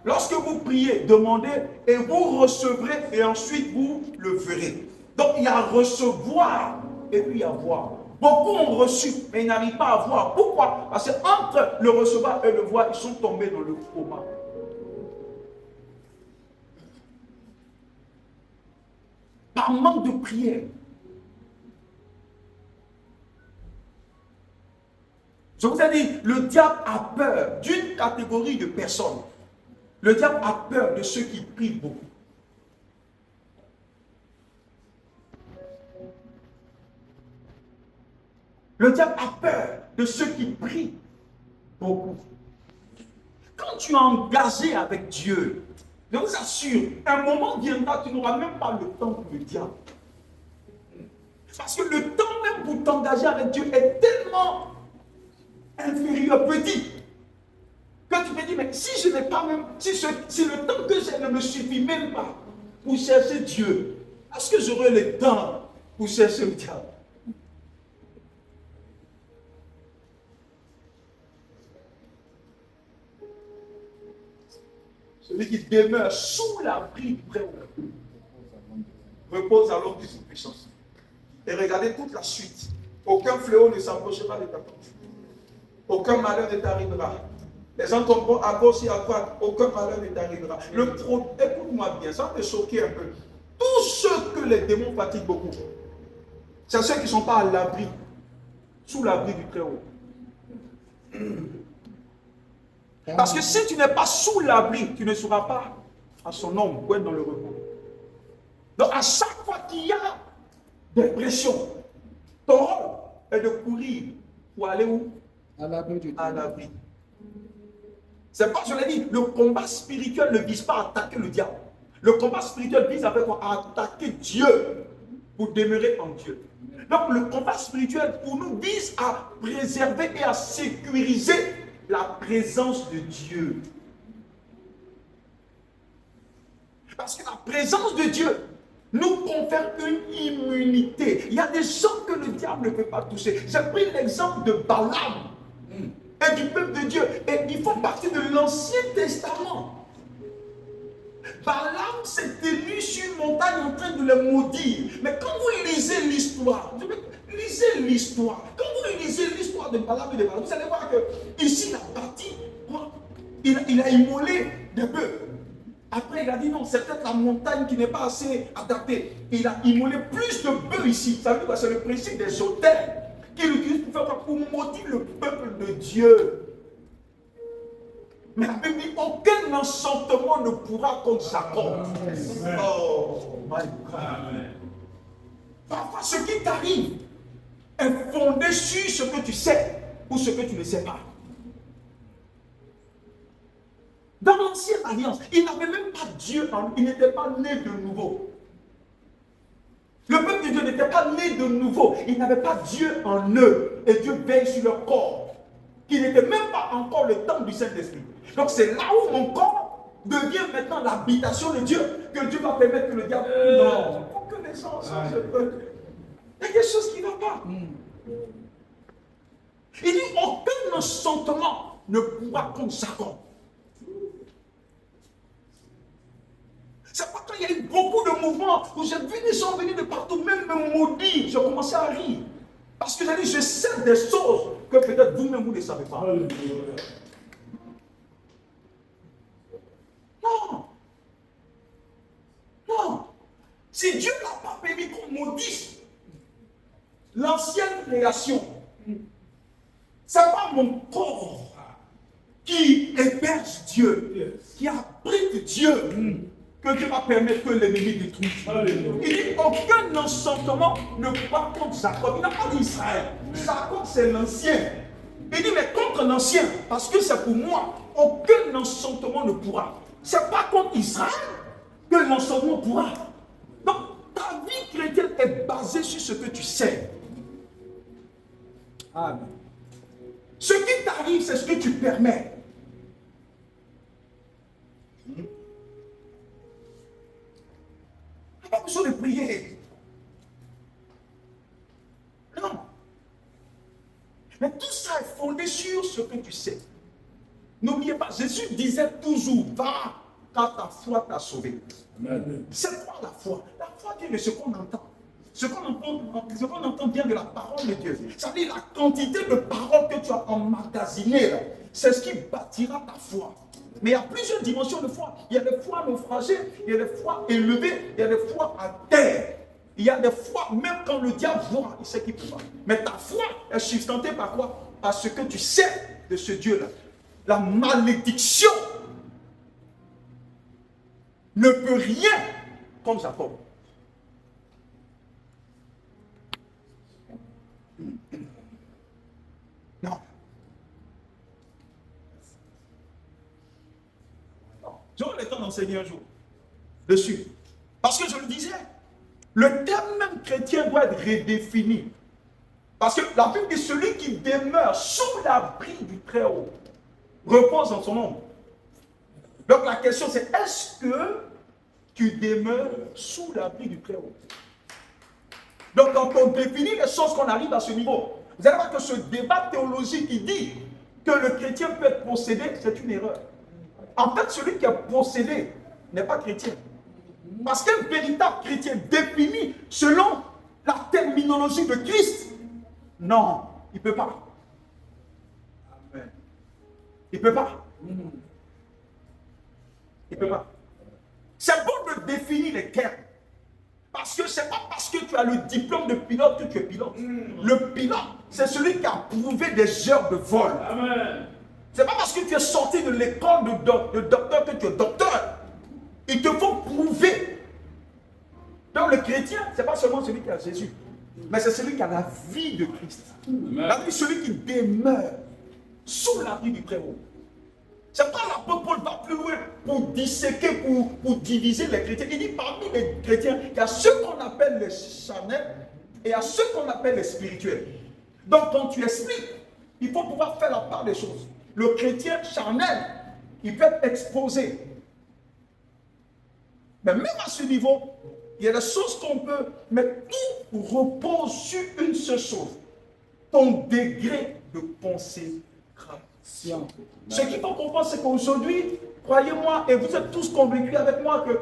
lorsque vous priez, demandez et vous recevrez et ensuite vous le verrez. Donc il y a recevoir et puis il y a voir. Beaucoup ont reçu, mais ils n'arrivent pas à voir. Pourquoi? Parce qu'entre le recevoir et le voir, ils sont tombés dans le coma. Par manque de prière. Je vous ai dit, le diable a peur d'une catégorie de personnes. Le diable a peur de ceux qui prient beaucoup. Le diable a peur de ceux qui prient beaucoup. Quand tu es engagé avec Dieu, je vous assure, un moment viendra, tu n'auras même pas le temps pour le diable. Parce que le temps même pour t'engager avec Dieu est tellement inférieur, petit, que tu te dis, mais si je n'ai pas même, si le temps que j'ai ne me suffit même pas pour chercher Dieu, est-ce que j'aurai le temps pour chercher le diable? Celui qui demeure sous l'abri du Très-Haut repose à l'ombre de son puissance. Et regardez toute la suite. Aucun fléau ne s'approchera de ta tente. Aucun malheur ne t'arrivera. Les gens tomberont à gauche et à droite. Aucun malheur ne t'arrivera. Écoute-moi bien, ça va te choquer un peu. Tous ceux que les démons fatiguent beaucoup, c'est ceux qui ne sont pas à l'abri, sous l'abri du Très-Haut. Parce que si tu n'es pas sous l'abri, tu ne seras pas à son ombre ou être dans le repos. Donc à chaque fois qu'il y a des pressions, ton rôle est de courir pour aller où? À l'abri. À l'abri. C'est pas, je l'ai dit, le combat spirituel ne vise pas à attaquer le diable. Le combat spirituel vise à attaquer Dieu pour demeurer en Dieu. Donc le combat spirituel pour nous vise à préserver et à sécuriser la présence de Dieu. Parce que la présence de Dieu nous confère une immunité. Il y a des gens que le diable ne peut pas toucher. J'ai pris l'exemple de Balaam et du peuple de Dieu. Et ils font partie de l'Ancien Testament. Balaam s'est élu sur une montagne en train de les maudire. Mais quand vous lisez l'histoire, lisez l'histoire. Quand vous lisez l'histoire de Balaam et de Balaam, vous allez voir que ici, il a bâti, il a immolé des bœufs. Après, il a dit non, c'est peut-être la montagne qui n'est pas assez adaptée. Il a immolé plus de bœufs ici. Ça veut dire que c'est le principe des autels qu'il utilise pour maudire le peuple de Dieu. Mais la Bible dit aucun enchantement ne pourra contre Jacob. Oh my God. Parfois, ce qui t'arrive est fondé sur ce que tu sais ou ce que tu ne sais pas. Dans l'ancienne alliance, il n'avait même pas Dieu en lui, il n'était pas né de nouveau. Le peuple de Dieu n'était pas né de nouveau, il n'avait pas Dieu en eux, et Dieu veille sur leur corps. qui n'était même pas encore le temple du Saint-Esprit. Donc c'est là où mon corps devient maintenant l'habitation de Dieu, que Dieu va permettre que le diable... Non, il faut que les gens changent un peu. Il y a quelque chose qui ne va pas. Il dit, aucun enchantement ne pourra contre Jacob. C'est pas quand il y a eu beaucoup de mouvements où j'ai vu des gens venir de partout, même me maudire, je commençais à rire. Parce que j'ai dit, je sais des choses que peut-être vous-même vous ne savez pas. Non. Non. Si Dieu n'a pas permis qu'on maudisse l'ancienne création, c'est pas mon corps qui héberge Dieu, qui abrite Dieu, que Dieu va permettre que l'ennemi détruise. Il dit aucun enchantement ne pourra contre Jacob. Il n'a pas dit Israël. Jacob, c'est l'ancien. Il dit mais contre l'ancien, parce que c'est pour moi, aucun enchantement ne pourra. C'est pas contre Israël que l'enchantement pourra. Donc ta vie chrétienne est basée sur ce que tu sais. Amen. Ce qui t'arrive, c'est ce que tu permets. Pas besoin de prier. Non. Mais tout ça est fondé sur ce que tu sais. N'oubliez pas, Jésus disait toujours, va quand ta foi t'a sauvé. C'est quoi la foi? La foi vient de ce qu'on entend. Ce qu'on entend vient de la parole de Dieu. Ça veut dire la quantité de paroles que tu as emmagasinées, c'est ce qui bâtira ta foi. Mais il y a plusieurs dimensions de foi. Il y a des fois naufragées, il y a des fois élevées, il y a des fois à terre. Il y a des fois, même quand le diable voit, il sait qu'il ne peut pas. Mais ta foi est sustentée par quoi? Par ce que tu sais de ce Dieu-là. La malédiction ne peut rien comme Jacob. Non. J'aurai le temps d'enseigner un jour dessus. Parce que je le disais, le terme même chrétien doit être redéfini. Parce que la Bible dit celui qui demeure sous l'abri du Très-Haut repose en son ombre. Donc la question c'est, est-ce que tu demeures sous l'abri du Très-Haut? Donc quand on définit les choses, qu'on arrive à ce niveau, vous allez voir que ce débat théologique qui dit que le chrétien peut être possédé, c'est une erreur. En fait, celui qui est possédé n'est pas chrétien. Parce qu'un véritable chrétien défini selon la terminologie de Christ, non, il ne peut pas. Amen. Il ne peut pas. Il ne peut pas. C'est bon de définir les termes. Parce que ce n'est pas parce que tu as le diplôme de pilote que tu es pilote. Le pilote, c'est celui qui a prouvé des heures de vol. Ce n'est pas parce que tu es sorti de l'école de docteur que tu es docteur. Il te faut prouver. Donc le chrétien, ce n'est pas seulement celui qui a Jésus, mais c'est celui qui a la vie de Christ. La vie, celui qui demeure sous la vie du Très-Haut. C'est pas l'apôtre Paul va plus loin pour disséquer, pour diviser les chrétiens. Il dit parmi les chrétiens, il y a ceux qu'on appelle les charnels et il y a ceux qu'on appelle les spirituels. Donc quand tu expliques, il faut pouvoir faire la part des choses. Le chrétien charnel, il peut être exposé. Mais même à ce niveau, il y a des choses qu'on peut, mais tout repose sur une seule chose. Ton degré de consécration. Ce qu'il faut comprendre, c'est qu'aujourd'hui, croyez-moi, et vous êtes tous convaincus avec moi que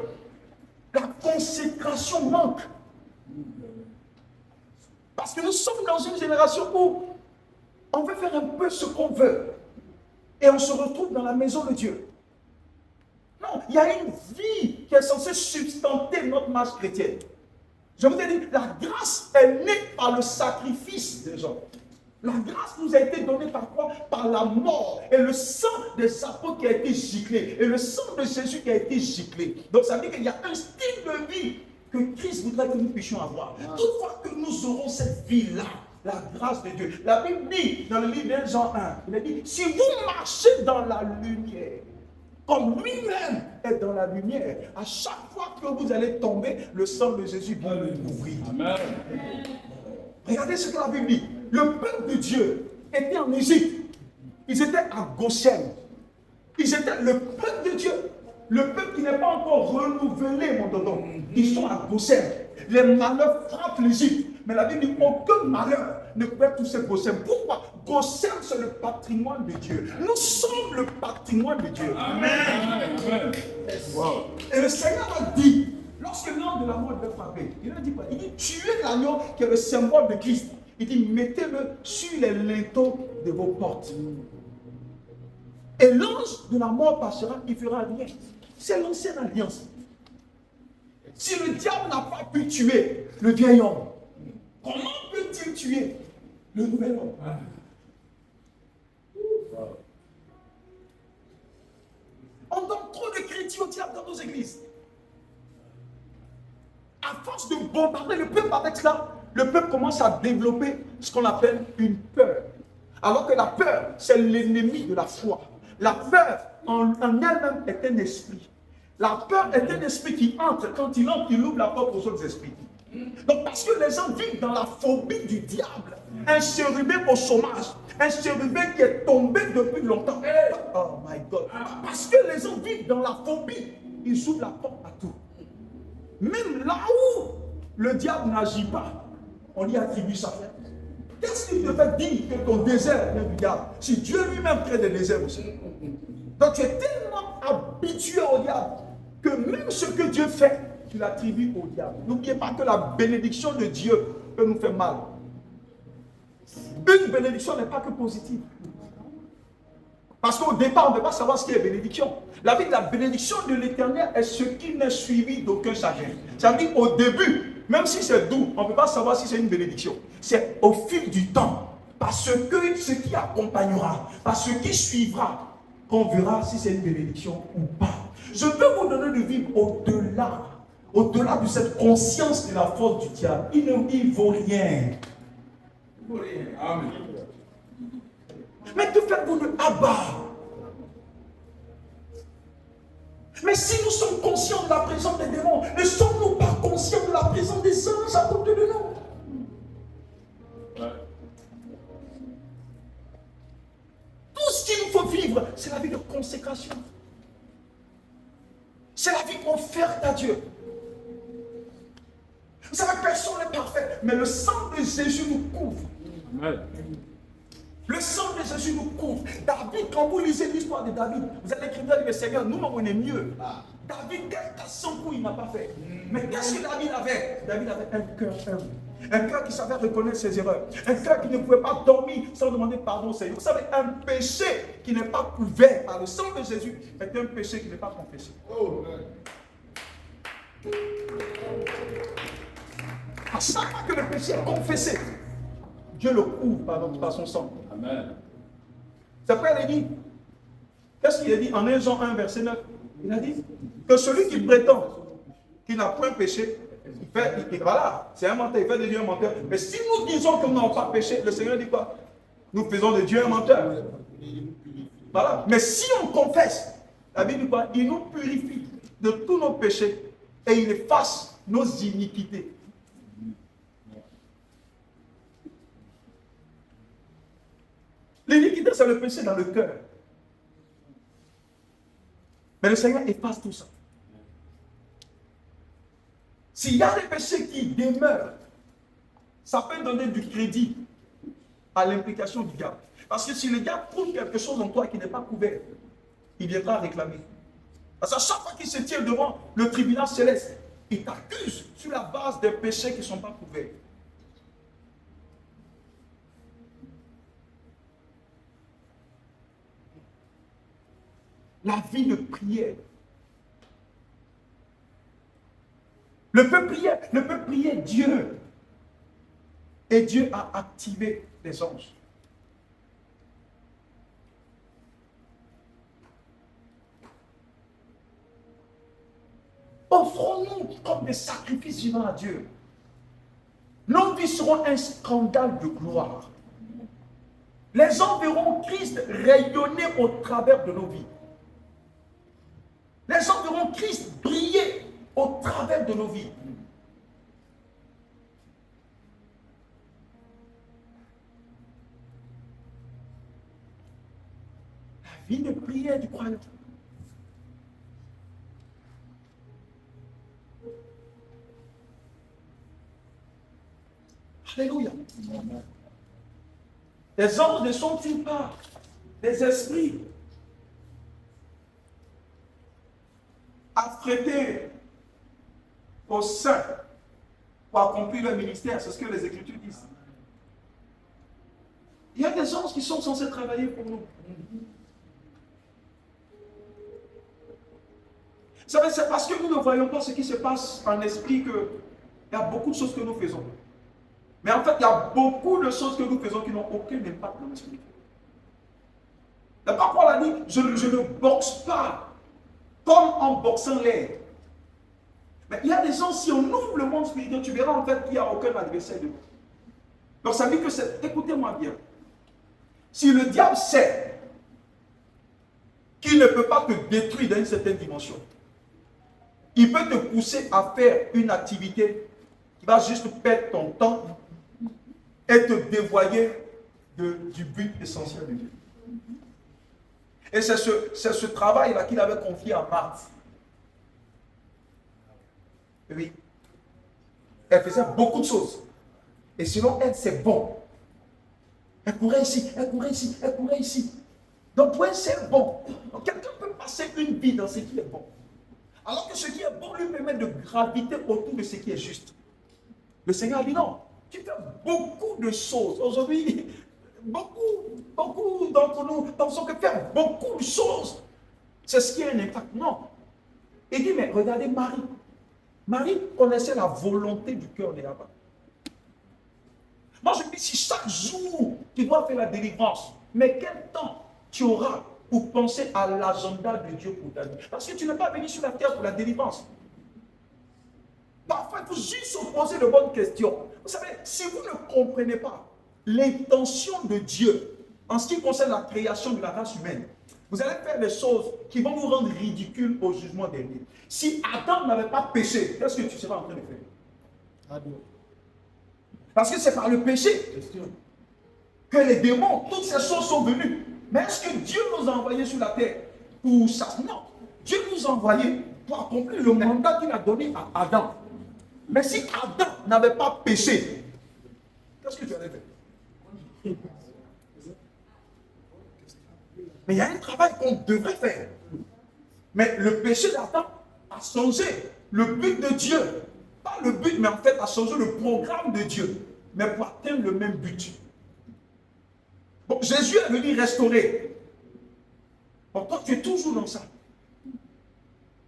la consécration manque. Parce que nous sommes dans une génération où on veut faire un peu ce qu'on veut. Et on se retrouve dans la maison de Dieu. Non, il y a une vie qui est censée substanter notre marche chrétienne. Je vous ai dit, la grâce est née par le sacrifice des gens. La grâce nous a été donnée par quoi? Par la mort et le sang des apôtres qui a été giclé. Et le sang de Jésus qui a été giclé. Donc ça veut dire qu'il y a un style de vie que Christ voudrait que nous puissions avoir. Toutefois que nous aurons cette vie-là, la grâce de Dieu. La Bible dit dans le livre de Jean 1, il a dit, si vous marchez dans la lumière, comme lui-même est dans la lumière, à chaque fois que vous allez tomber, le sang de Jésus va vous couvrir. Amen. Regardez ce que la Bible dit. Le peuple de Dieu était en Égypte. Ils étaient à Goshen. Ils étaient le peuple de Dieu. Le peuple qui n'est pas encore renouvelé, mon dodo. Ils sont à Goshen. Les malheurs frappent l'Égypte. Mais la Bible dit aucun malheur ne peut toucher Goshen. Pourquoi? Goshen, c'est le patrimoine de Dieu. Nous sommes le patrimoine de Dieu. Amen. Amen. Wow. Et le Seigneur a dit, lorsque l'ange de la mort devait frapper, il a dit quoi? Il dit tuez l'agneau qui est le symbole de Christ. Il dit mettez-le sur les linteaux de vos portes. Et l'ange de la mort passera, il fera rien. C'est l'ancienne alliance. Si le diable n'a pas pu tuer le vieil homme, comment peut-il tuer le nouvel homme? On donne trop de crédit au diable dans nos églises. À force de bombarder le peuple avec cela, le peuple commence à développer ce qu'on appelle une peur. Alors que la peur, c'est l'ennemi de la foi. La peur en elle-même est un esprit. La peur est un esprit qui entre. Quand il entre, il ouvre la porte aux autres esprits. Donc parce que les gens vivent dans la phobie du diable. Un chérubin au chômage. Un chérubin qui est tombé depuis longtemps. Oh my God. Parce que les gens vivent dans la phobie. Ils ouvrent la porte à tout. Même là où le diable n'agit pas, on lui attribue ça. Qu'est-ce qui te fait dire que ton désert vient du diable? Si Dieu lui-même crée des déserts aussi. Donc tu es tellement habitué au diable que même ce que Dieu fait, tu l'attribues au diable. N'oubliez pas que la bénédiction de Dieu peut nous faire mal. Une bénédiction n'est pas que positive. Parce qu'au départ, on ne peut pas savoir ce qu'est bénédiction. La vie de la bénédiction de l'Éternel est ce qui n'est suivi d'aucun chagrin. Ça veut dire au début, même si c'est doux, on ne peut pas savoir si c'est une bénédiction. C'est au fil du temps, parce que ce qui accompagnera, par ce qui suivra, qu'on verra si c'est une bénédiction ou pas. Je peux vous donner de vivre au-delà de cette conscience de la faute du diable. Il ne vaut rien. Il ne vaut rien. Amen. Mais que faites-vous de Abba? Mais si nous sommes conscients de la présence des démons, ne sommes-nous pas conscients de la présence des anges à côté de nous? Tout ce qu'il nous faut vivre, c'est la vie de consécration. C'est la vie offerte à Dieu. Vous savez, personne n'est parfait, mais le sang de Jésus nous couvre. Amen. Le sang de Jésus nous couvre. David, quand vous lisez l'histoire de David, vous allez écrire le Seigneur, nous, on est mieux. David, quel 100 coups il n'a pas fait. Mais qu'est-ce que David avait? David avait un cœur humble. Un cœur qui savait reconnaître ses erreurs. Un cœur qui ne pouvait pas dormir sans demander pardon au Seigneur. Vous savez, un péché qui n'est pas couvert par le sang de Jésus est un péché qui n'est pas confessé. Oh. À chaque fois que le péché est confessé, Dieu le couvre par son sang. Amen. C'est pourquoi il dit, qu'est-ce qu'il a dit en 1 Jean 1, verset 9? Il a dit que celui qui prétend qu'il n'a point péché, voilà, c'est un menteur, il fait de Dieu un menteur. Mais si nous disons que nous n'avons pas péché, le Seigneur dit quoi? Nous faisons de Dieu un menteur. Voilà. Mais si on confesse, la Bible dit quoi? Il nous purifie de tous nos péchés et il efface nos iniquités. L'iniquité, c'est le péché dans le cœur. Mais le Seigneur efface tout ça. S'il y a des péchés qui demeurent, ça peut donner du crédit à l'implication du diable. Parce que si le diable trouve quelque chose en toi qui n'est pas couvert, il viendra réclamer. Parce qu'à chaque fois qu'il se tient devant le tribunal céleste, il t'accuse sur la base des péchés qui ne sont pas couverts. La vie de prière. Le peuple priait Dieu. Et Dieu a activé les anges. Offrons-nous comme des sacrifices vivants à Dieu. Nos vies seront un scandale de gloire. Les gens verront Christ rayonner au travers de nos vies. Les gens verront Christ briller au travers de nos vies. vie de prière du croyant. Alléluia. Les anges ne sont-ils pas des esprits affrétés au sein pour accomplir leur ministère? C'est ce que les Écritures disent. Il y a des anges qui sont censés travailler pour nous. Vous savez, c'est parce que nous ne voyons pas ce qui se passe en esprit qu'il y a beaucoup de choses que nous faisons. Mais en fait, il y a beaucoup de choses que nous faisons qui n'ont aucun impact dans l'esprit. La parole a dit, je ne boxe pas comme en boxant l'air. Mais il y a des gens, si on ouvre le monde spirituel, tu verras en fait qu'il n'y a aucun adversaire de nous. Donc ça veut dire que c'est, écoutez-moi bien, si le diable sait qu'il ne peut pas te détruire dans une certaine dimension, il peut te pousser à faire une activité qui va juste perdre ton temps et te dévoyer du but essentiel de Dieu. Et c'est ce travail-là qu'il avait confié à Marthe. Oui. Elle faisait beaucoup de choses. Et selon elle, c'est bon. Elle courait ici, elle courait ici, elle courait ici. Donc pour elle, c'est bon. Donc quelqu'un peut passer une vie dans ce qui est bon. Alors que ce qui est bon lui permet de graviter autour de ce qui est juste. Le Seigneur a dit non. Tu fais beaucoup de choses. Aujourd'hui, beaucoup d'entre nous pensons que faire beaucoup de choses, c'est ce qui a un impact. Non. Il dit, mais regardez Marie. Marie connaissait la volonté du cœur de Abba. Moi, je me dis, si chaque jour, tu dois faire la délivrance, mais quel temps tu auras pour penser à l'agenda de Dieu pour ta vie? Parce que tu n'es pas venu sur la terre pour la délivrance. Parfois, il faut juste se poser de bonnes questions. Vous savez, si vous ne comprenez pas l'intention de Dieu en ce qui concerne la création de la race humaine, vous allez faire des choses qui vont vous rendre ridicules au jugement dernier. Si Adam n'avait pas péché, qu'est-ce que tu seras en train de faire? Parce que c'est par le péché que les démons, toutes ces choses sont venues. Mais est-ce que Dieu nous a envoyés sur la terre pour ça? Non. Dieu nous a envoyés pour accomplir le mandat qu'il a donné à Adam. Mais si Adam n'avait pas péché, qu'est-ce que tu allais faire? Mais il y a un travail qu'on devrait faire. Mais le péché d'Adam a changé le but de Dieu. Pas le but, mais en fait a changé le programme de Dieu. Mais pour atteindre le même but. Bon, Jésus est venu restaurer. Bon, toi, tu es toujours dans ça.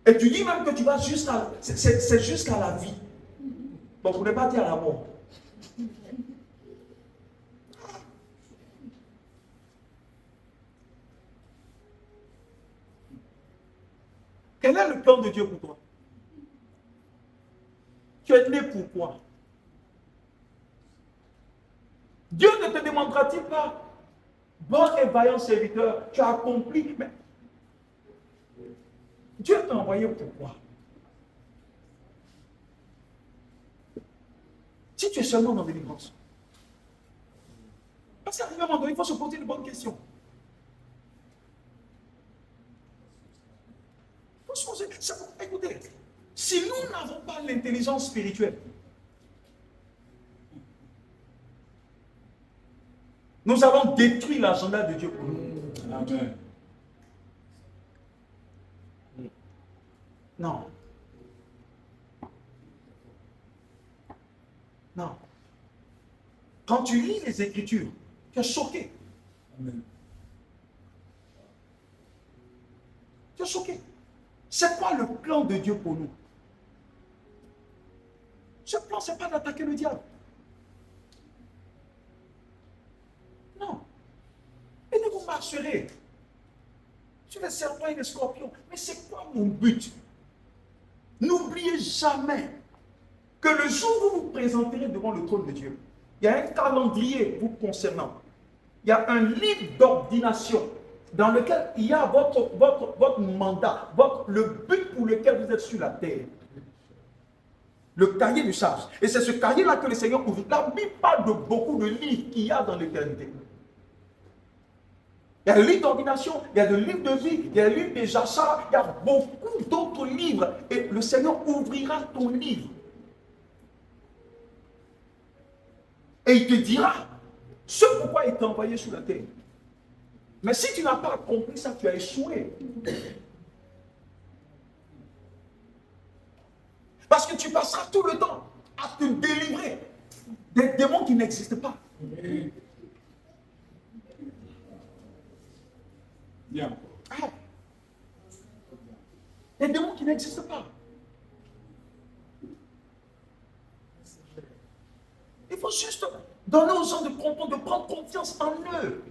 Et tu dis même que tu vas jusqu'à... C'est jusqu'à la vie. Donc, on n'est pas dit à la mort. Quel est le plan de Dieu pour toi? Tu es né pourquoi? Dieu ne te demandera-t-il pas, bon et vaillant serviteur, tu as accompli, mais Dieu t'a envoyé pourquoi? Si tu es seulement dans délivrance. Parce qu'à un moment donné, il faut se poser de bonnes questions. Il faut se poser. Écoutez, si nous n'avons pas l'intelligence spirituelle, nous avons détruit l'agenda de Dieu pour nous. Amen. Non. Non. Quand tu lis les Écritures, tu es choqué. Amen. Tu es choqué. C'est quoi le plan de Dieu pour nous? Ce plan, ce n'est pas d'attaquer le diable. Non. Et ne vous marcherez sur les serpents et les scorpions. Mais c'est quoi mon but? N'oubliez jamais que le jour où vous vous présenterez devant le trône de Dieu, il y a un calendrier vous concernant. Il y a un livre d'ordination dans lequel il y a votre mandat, le but pour lequel vous êtes sur la terre. Le cahier de charge. Et c'est ce cahier-là que le Seigneur ouvre. La Bible parle de beaucoup de livres qu'il y a dans l'éternité. Il y a le livre d'ordination, il y a le livre de vie, il y a le livre des achats, il y a beaucoup d'autres livres. Et le Seigneur ouvrira ton livre. Et il te dira ce pourquoi il t'a envoyé sur la terre. Mais si tu n'as pas compris ça, tu as échoué. Parce que tu passeras tout le temps à te délivrer des démons qui n'existent pas. Bien. Ah. Des démons qui n'existent pas. Il faut juste donner aux gens de comprendre, de prendre confiance en eux.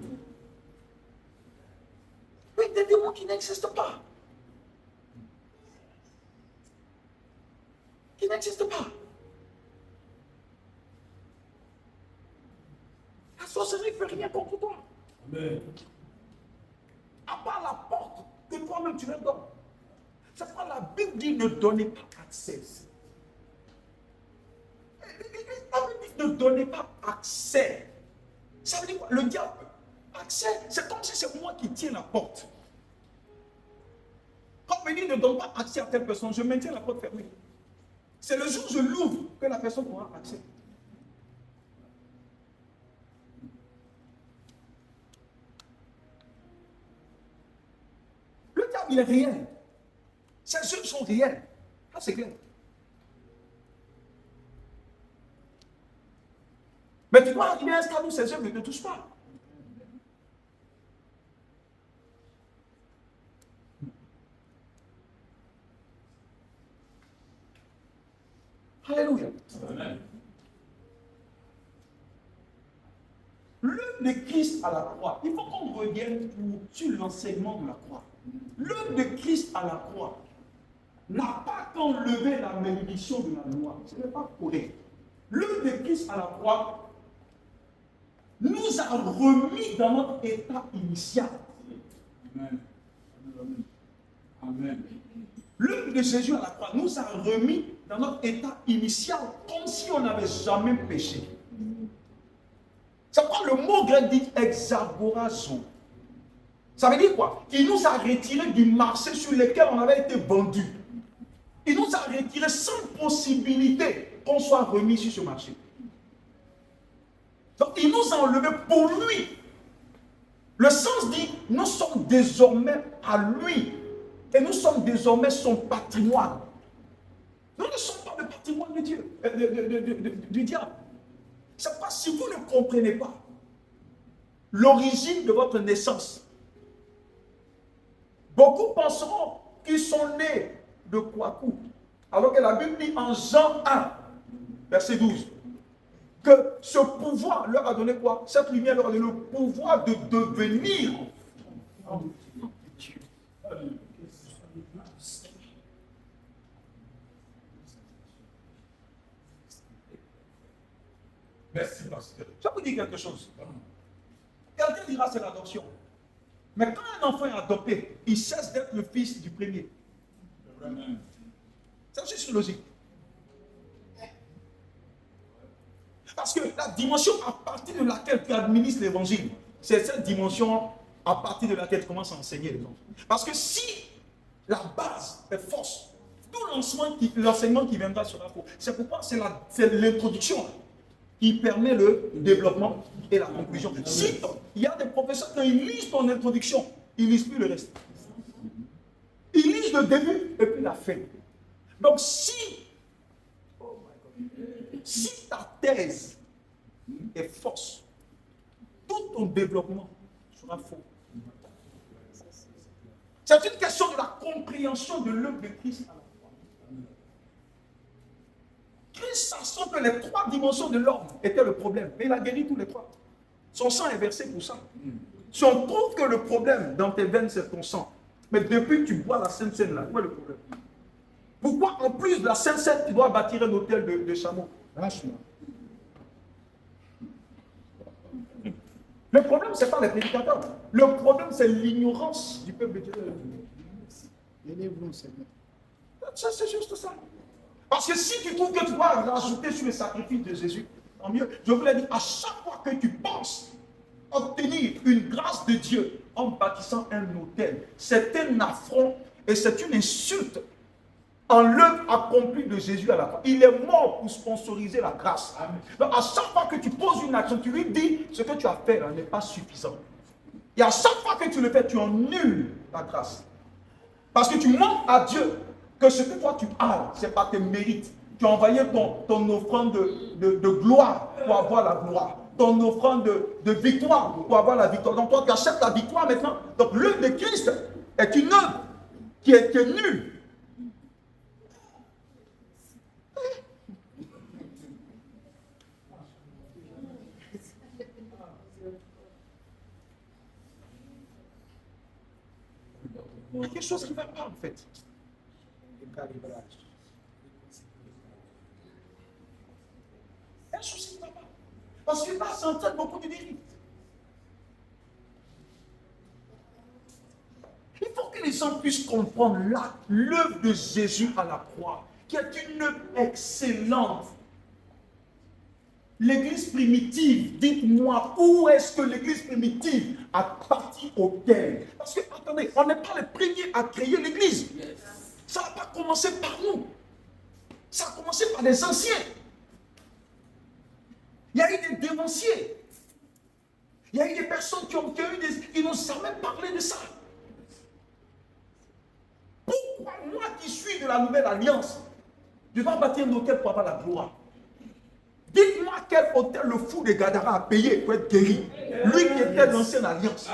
Oui, des démons qui n'existent pas. Qui n'existent pas. La sorcellerie ne fait rien contre toi. Amen. À part la porte que toi-même tu leur donnes. C'est pourquoi la Bible dit ne donnez pas accès. La Bible dit ne donnez pas accès. Ça veut dire quoi? Le diable, accès, c'est comme si c'est moi qui tiens la porte. Quand on me dit ne donne pas accès à telle personne, je maintiens la porte fermée. C'est le jour où je l'ouvre que la personne aura accès. Le diable, il est réel. Ses œuvres sont réelles. Ça, c'est clair. Mais tu dois arriver à un stade où ces œuvres ne te touchent pas. Alléluia. Amen. L'œuvre de Christ à la croix, il faut qu'on revienne sur l'enseignement de la croix. L'œuvre de Christ à la croix n'a pas qu'enlevé la malédiction de la loi. Ce n'est pas correct. L'œuvre de Christ à la croix nous a remis dans notre état initial. Amen. Amen. L'œuvre de Jésus à la croix nous a remis dans notre état initial comme si on n'avait jamais péché. C'est pourquoi le mot grec dit exagorazo. Ça veut dire quoi? Il nous a retirés du marché sur lequel on avait été vendu. Il nous a retirés sans possibilité qu'on soit remis sur ce marché. Donc il nous a enlevés pour lui. Le sens dit, nous sommes désormais à lui. Et nous sommes désormais son patrimoine. Nous ne sommes pas le patrimoine de Dieu, du diable. C'est pourquoi si vous ne comprenez pas l'origine de votre naissance, beaucoup penseront qu'ils sont nés de Kwaku. Alors que la Bible dit en Jean 1, verset 12, que ce pouvoir leur a donné quoi? Cette lumière leur a donné le pouvoir de devenir. Merci, pasteur. Je vais vous dire quelque chose. Quelqu'un dira c'est l'adoption. Mais quand un enfant est adopté, il cesse d'être le fils du premier. Amen. C'est juste logique. Parce que la dimension à partir de laquelle tu administres l'évangile, c'est cette dimension à partir de laquelle tu commences à enseigner les gens. Parce que si la base est fausse, tout l'enseignement qui viendra sera faux. C'est pourquoi c'est l'introduction qui permet le développement et la conclusion. Si il y a des professeurs qui lisent ton introduction, ils ne lisent plus le reste. Ils lisent le début et puis la fin. Donc si ta thèse est fausse, tout ton développement sera faux. C'est une question de la compréhension de l'œuvre de Christ à la croix. Christ, sachant que les trois dimensions de l'homme étaient le problème, mais il a guéri tous les trois. Son sang est versé pour ça. Si on trouve que le problème dans tes veines, c'est ton sang, mais depuis que tu bois la Sainte Seine, là, où est le problème? Pourquoi, en plus de la Sainte Seine, tu dois bâtir un hôtel de chameaux? Lâche-moi. Le problème, ce n'est pas les prédicateurs. Le problème, c'est l'ignorance du peuple de Dieu. C'est juste ça. Parce que si tu trouves que tu dois rajouter sur le sacrifice de Jésus, tant mieux. Je vous l'ai dit, à chaque fois que tu penses obtenir une grâce de Dieu, en bâtissant un autel. C'est un affront et c'est une insulte en l'œuvre accomplie de Jésus à la croix. Il est mort pour sponsoriser la grâce. Donc à chaque fois que tu poses une action, tu lui dis ce que tu as fait là n'est pas suffisant. Et à chaque fois que tu le fais, tu annules la grâce. Parce que tu montres à Dieu que ce que toi tu as, ce n'est pas tes mérites. Tu as envoyé ton offrande de gloire pour avoir la gloire. Ton offrande de victoire pour avoir la victoire. Donc toi tu acceptes la victoire maintenant. Donc l'œuvre de Christ est une œuvre qui est nulle. Il y a quelque chose qui ne va pas en fait. Il y a quelque chose qui ne va pas. Parce que là, ça entraîne beaucoup de dérives. Il faut que les gens puissent comprendre l'œuvre de Jésus à la croix, qui est une œuvre excellente. L'église primitive, dites-moi, où est-ce que l'église primitive a parti auquel? Parce que, attendez, on n'est pas les premiers à créer l'église. Ça n'a pas commencé par nous. Ça a commencé par les anciens. Il y a eu des dévanciers. Il y a eu des personnes qui n'ont jamais parlé de ça. Pourquoi moi qui suis de la nouvelle alliance, je dois bâtir un hôtel pour avoir la gloire? Dites-moi quel hôtel le fou de Gadara a payé pour être guéri. Lui qui était de l'ancienne alliance.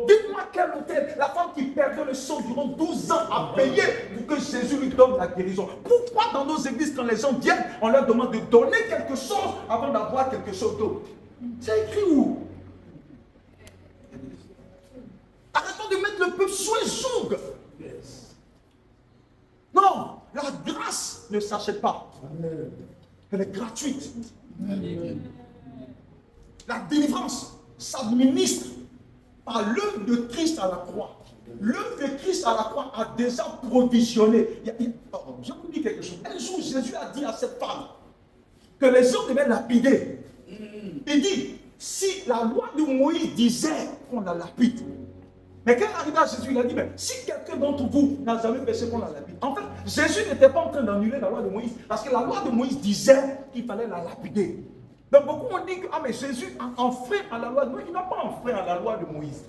Dites-moi quel hôtel la femme qui perdait le sang durant 12 ans a payé pour que Jésus lui donne la guérison. Pourquoi dans nos églises, quand les gens viennent, on leur demande de donner quelque chose avant d'avoir quelque chose d'autre? C'est écrit où? Arrêtons de mettre le peuple sous un joug. Non, la grâce ne s'achète pas. Elle est gratuite. La délivrance s'administre par l'œuvre de Christ à la croix. L'œuvre de Christ à la croix a déjà provisionné. Je vous dis quelque chose. Un jour, Jésus a dit à cette femme que les gens devaient lapider. Il dit, si la loi de Moïse disait qu'on la lapide, mais quand il arrive à Jésus, il a dit, mais si quelqu'un d'entre vous n'a jamais péché qu'on la lapide. En fait, Jésus n'était pas en train d'annuler la loi de Moïse, parce que la loi de Moïse disait qu'il fallait la lapider. Donc beaucoup ont dit que mais Jésus a enfreint à la loi de Moïse. Il n'a pas enfreint à la loi de Moïse.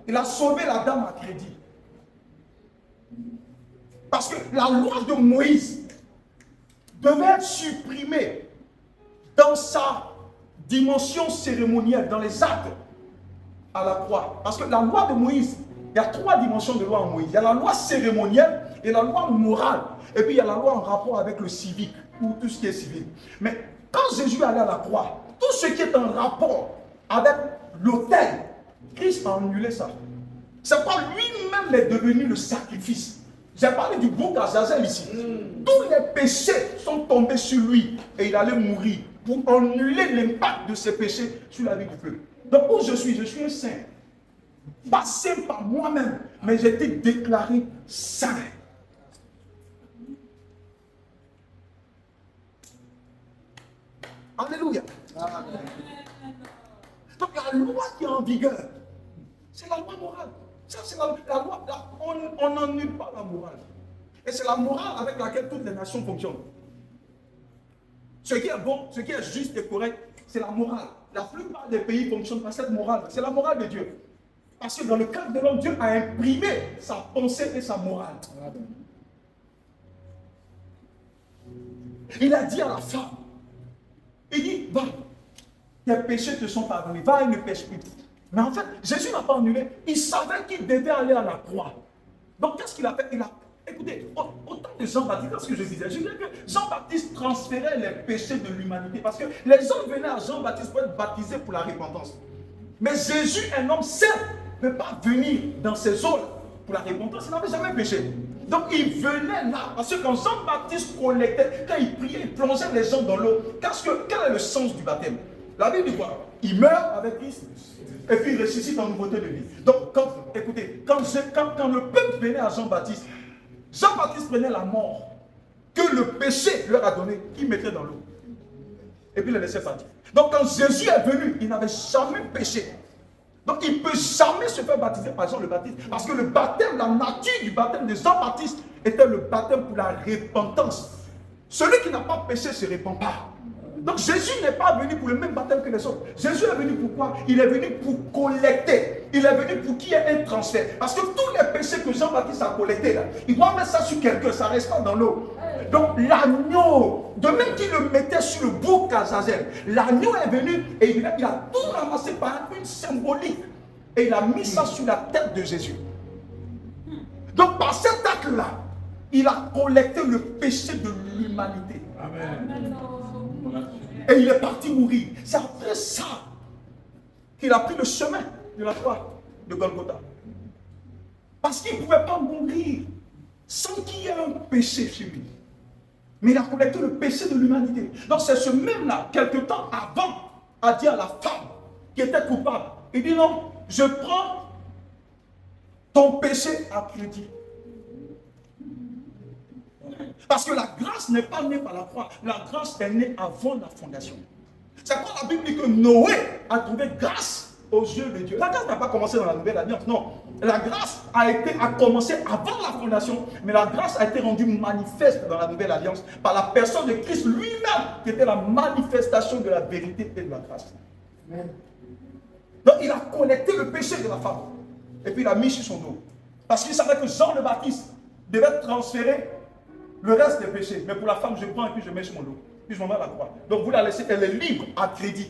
Il a sauvé la dame à crédit. Parce que la loi de Moïse devait être supprimée dans sa dimension cérémonielle, dans les actes à la croix. Parce que la loi de Moïse, il y a 3 dimensions de loi en Moïse. Il y a la loi cérémonielle, et la loi morale, et puis il y a la loi en rapport avec le civique, ou tout ce qui est civil. Mais quand Jésus allait à la croix, tout ce qui est en rapport avec l'autel, Christ a annulé ça. C'est pas lui-même est devenu le sacrifice. J'ai parlé du bouc Azazel ici. Tous les péchés sont tombés sur lui, et il allait mourir pour annuler l'impact de ses péchés sur la vie du peuple. Donc où je suis un saint. Pas saint par moi-même, mais j'ai été déclaré saint. Alléluia. Amen. Donc la loi qui est en vigueur, c'est la loi morale. Ça, c'est la loi. On n'annule pas la morale. Et c'est la morale avec laquelle toutes les nations fonctionnent. Ce qui est bon, ce qui est juste et correct, c'est la morale. La plupart des pays fonctionnent par cette morale. C'est la morale de Dieu. Parce que dans le cadre de l'homme, Dieu a imprimé sa pensée et sa morale. Il a dit à la femme, il dit, va, tes péchés te sont pardonnés, va et ne pêche plus. Mais en fait, Jésus n'a pas annulé. Il savait qu'il devait aller à la croix. Donc qu'est-ce qu'il a fait? Écoutez, autant de Jean-Baptiste, c'est ce que je disais que Jean-Baptiste transférait les péchés de l'humanité. Parce que les gens venaient à Jean-Baptiste pour être baptisés pour la repentance. Mais Jésus, un homme saint, ne peut pas venir dans ces eaux pour la repentance. Il n'avait jamais péché. Donc il venait là. Parce que quand Jean-Baptiste collectait, quand il priait, il plongeait les gens dans l'eau. Quel est le sens du baptême? La Bible dit quoi? Il meurt avec Christ. Et puis il ressuscite en nouveauté de vie. Donc, écoutez, quand le peuple venait à Jean-Baptiste, Jean-Baptiste prenait la mort que le péché leur a donné, qu'il mettait dans l'eau. Et puis il les laissait partir. Donc quand Jésus est venu, il n'avait jamais péché. Donc il ne peut jamais se faire baptiser par Jean le Baptiste. Parce que le baptême, la nature du baptême de Jean-Baptiste était le baptême pour la repentance. Celui qui n'a pas péché ne se répand pas. Donc Jésus n'est pas venu pour le même baptême que les autres. Jésus est venu pour quoi? Il est venu pour collecter. Il est venu pour qu'il y ait un transfert. Parce que tous les péchés que Jean-Baptiste a collectés, là, il doit mettre ça sur quelqu'un, ça ne reste pas dans l'eau. Donc l'agneau, de même qu'il le mettait sur le bouc Azazel, l'agneau est venu et il a tout ramassé par une symbolique. Et il a mis ça sur la tête de Jésus. Donc par cet acte-là, il a collecté le péché de l'humanité. Amen. Et il est parti mourir. C'est après ça qu'il a pris le chemin de la croix de Golgotha. Parce qu'il ne pouvait pas mourir sans qu'il y ait un péché chez lui. Mais il a collecté le péché de l'humanité. Donc c'est ce même-là, quelque temps avant, a dit à la femme qui était coupable. Il dit non, je prends ton péché à crédit. Parce que la grâce n'est pas née par la croix. La grâce est née avant la fondation. C'est quoi la Bible dit que Noé a trouvé grâce aux yeux de Dieu. La grâce n'a pas commencé dans la nouvelle alliance, non. La grâce a commencé avant la fondation, mais la grâce a été rendue manifeste dans la nouvelle alliance par la personne de Christ lui-même, qui était la manifestation de la vérité et de la grâce. Donc il a collecté le péché de la femme, et puis il a mis sur son dos. Parce qu'il savait que Jean le Baptiste devait transférer le reste des péchés. Mais pour la femme, je prends et puis je mets sur mon dos. Puis je m'en vais à la croix. Donc vous la laissez, elle est libre à crédit.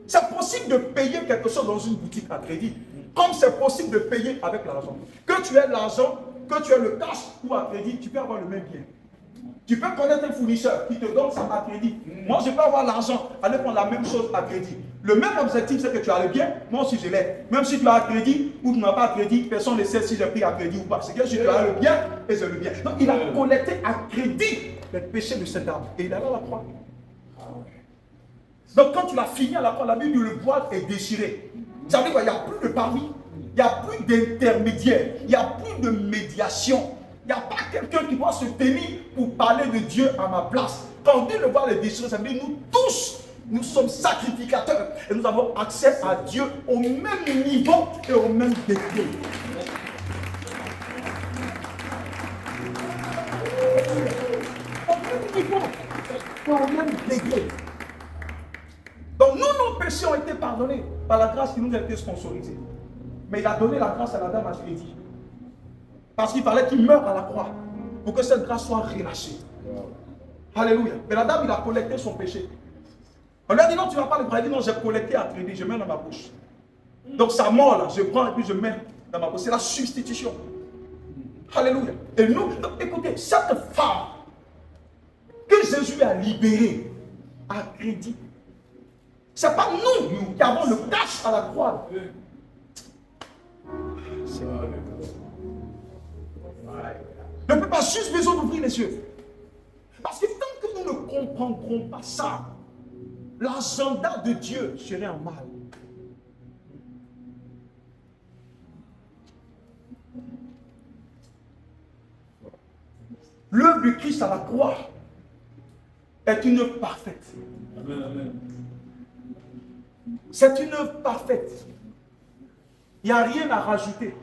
C'est possible de payer quelque chose dans une boutique à crédit. Comme c'est possible de payer avec l'argent. Que tu aies l'argent, que tu aies le cash ou à crédit, tu peux avoir le même bien. Tu peux connaître un fournisseur qui te donne ça à crédit. Moi, je peux avoir l'argent, aller prendre la même chose à crédit. Le même objectif, c'est que tu as le bien, moi aussi je l'ai. Même si tu as à crédit ou tu n'as pas à crédit, personne ne sait si j'ai pris à crédit ou pas. C'est que si tu as le bien et j'ai le bien. Donc il a collecté à crédit les péchés de cet homme. Et il est allé à la croix. Donc quand tu l'as fini à la croix, la Bible dit le voile est déchiré. Ça veut dire qu'il n'y a plus de parmi, il n'y a plus d'intermédiaire, il n'y a plus de médiation. Il n'y a pas quelqu'un qui doit se tenir pour parler de Dieu à ma place. Quand on dit le voile est déchiré, ça veut dire nous tous, nous sommes sacrificateurs et nous avons accès à Dieu au même niveau et au même degré. Au même niveau et au même degré. Donc nous, nos péchés ont été pardonnés par la grâce qui nous a été sponsorisée. Mais il a donné la grâce à la dame à Jésus. Parce qu'il fallait qu'il meure à la croix pour que cette grâce soit relâchée. Alléluia. Mais la dame, il a collecté son péché. On lui a dit non, tu ne vas pas le prendre. Il dit non, j'ai collecté à crédit, je mets dans ma bouche. Donc sa mort là, je prends et puis je mets dans ma bouche. C'est la substitution. Alléluia. Et nous, donc, écoutez, cette femme que Jésus a libérée à crédit, ce n'est pas nous qui avons le cash à la croix. Ne peut pas juste besoin d'ouvrir les yeux. Parce que tant que nous ne comprendrons pas ça, l'agenda de Dieu serait en mal. L'œuvre de Christ à la croix est une œuvre parfaite. C'est une œuvre parfaite. Il n'y a rien à rajouter.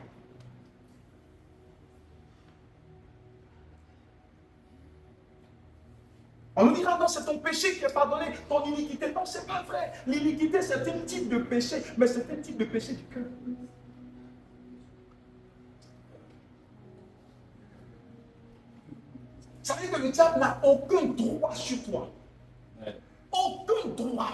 On nous dira, non, c'est ton péché qui est pardonné, ton iniquité. Non, ce n'est pas vrai. L'iniquité, c'est un type de péché, mais c'est un type de péché du cœur. Ça veut dire que le diable n'a aucun droit sur toi. Aucun droit.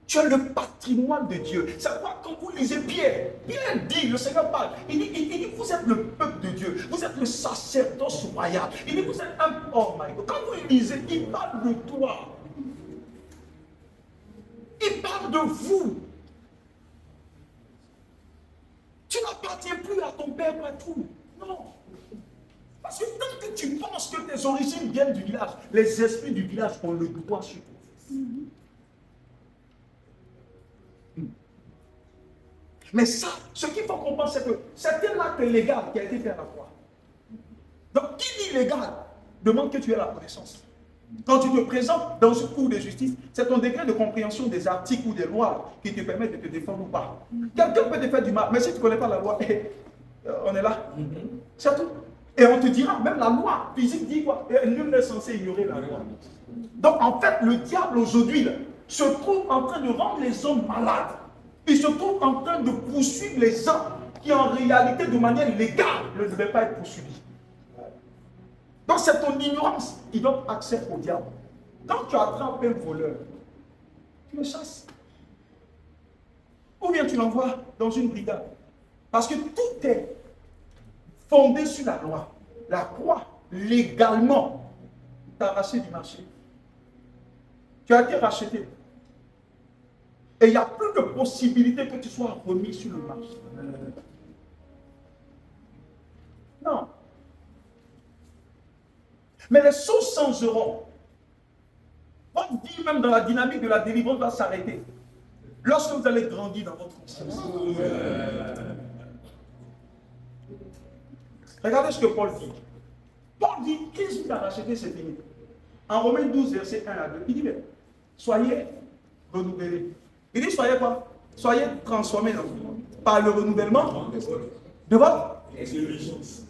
Tu es le patrimoine de Dieu. C'est quoi quand vous lisez Pierre? Pierre dit, le Seigneur parle. Il dit, vous êtes le peuple de Dieu. Vous êtes le sacerdoce royal. Il dit, vous êtes un... Oh my God. Quand vous lisez, il parle de toi. Il parle de vous. Tu n'appartiens plus à ton père tout. Non. Parce que tant que tu penses que tes origines viennent du village, les esprits du village ont le droit sur toi. Mais ça, ce qu'il faut comprendre, c'est que c'est un acte légal qui a été fait à la croix. Donc, qui dit légal demande que tu aies la connaissance. Quand tu te présentes dans ce cours de justice, c'est ton degré de compréhension des articles ou des lois qui te permettent de te défendre ou pas. Quelqu'un peut te faire du mal, mais si tu ne connais pas la loi, on est là. C'est tout. Et on te dira, même la loi physique dit quoi? Nul n'est censé ignorer la loi. Donc en fait, le diable aujourd'hui se trouve en train de rendre les hommes malades. Il se trouve en train de poursuivre les gens qui en réalité de manière légale ne devaient pas être poursuivis. Donc c'est ton ignorance qui donne accès au diable. Quand tu attrapes un voleur, tu le chasses. Ou bien tu l'envoies dans une brigade. Parce que tout est fondé sur la loi. La croix, légalement, t'a arraché du marché. Tu as été racheté. Et il n'y a plus de possibilité que tu sois remis sur le marché. Non. Mais les choses changeront. Votre vie, même dans la dynamique de la délivrance, va s'arrêter. Lorsque vous allez grandir dans votre conscience. Regardez ce que Paul dit. Paul dit, Christ vous a racheté, c'est fini. En Romains 12, verset 1 à 2, il dit, mais, soyez renouvelés. Il dit, soyez quoi? Soyez transformés par le renouvellement de votre intelligence.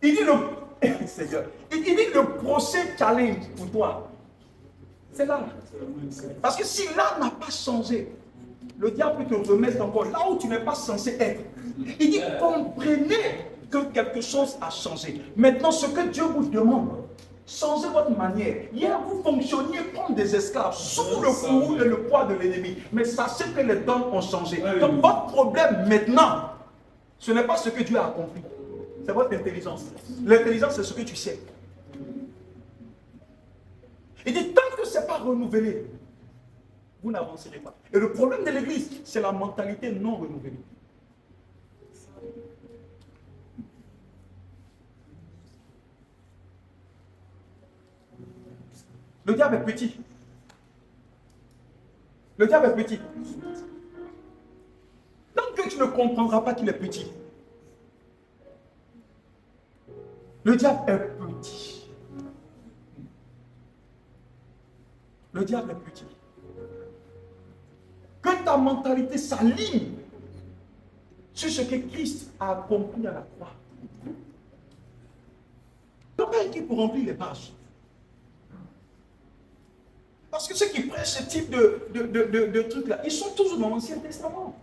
Il dit Seigneur, il dit le procès challenge pour toi. C'est là. Parce que si là n'a pas changé, le diable peut te remettre encore là où tu n'es pas censé être. Il dit comprenez que quelque chose a changé. Maintenant, ce que Dieu vous demande, changez votre manière. Hier, vous fonctionniez comme des esclaves sous le coup et le poids de l'ennemi. Mais sachez que les dons ont changé. Donc, votre problème maintenant, ce n'est pas ce que Dieu a accompli. C'est votre intelligence. L'intelligence, c'est ce que tu sais. Il dit, tant que ce n'est pas renouvelé, vous n'avancerez pas. Et le problème de l'Église, c'est la mentalité non renouvelée. Le diable est petit. Le diable est petit. Tant que tu ne comprendras pas qu'il est petit, le diable est petit. Le diable est petit. Que ta mentalité s'aligne sur ce que Christ a accompli à la croix. Tu n'as pas écrit pour remplir les pages. Parce que ceux qui prêchent ce type de trucs-là, ils sont toujours dans l'Ancien Testament.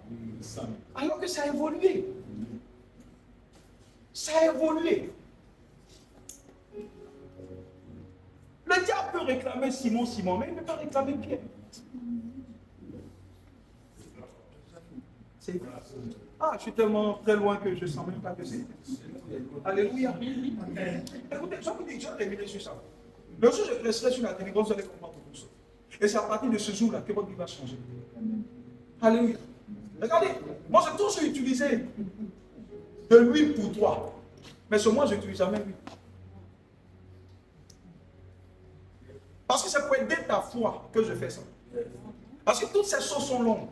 Alors que ça a évolué. Ça a évolué. Le diable peut réclamer Simon, mais il ne peut pas réclamer Pierre. Ah, je suis tellement très loin que je ne sens même pas que c'est. Alléluia. Écoutez, je vous dis, je vais révéler sur ça. Le jour où je prêcherai sur la délivrance, vous allez comprendre tout ça. Et c'est à partir de ce jour-là que votre vie va changer. Alléluia. Regardez, moi j'ai toujours utilisé de l'huile pour toi. Mais sur moi, je n'utilise jamais l'huile. Parce que c'est pour aider ta foi que je fais ça. Parce que toutes ces choses sont longues.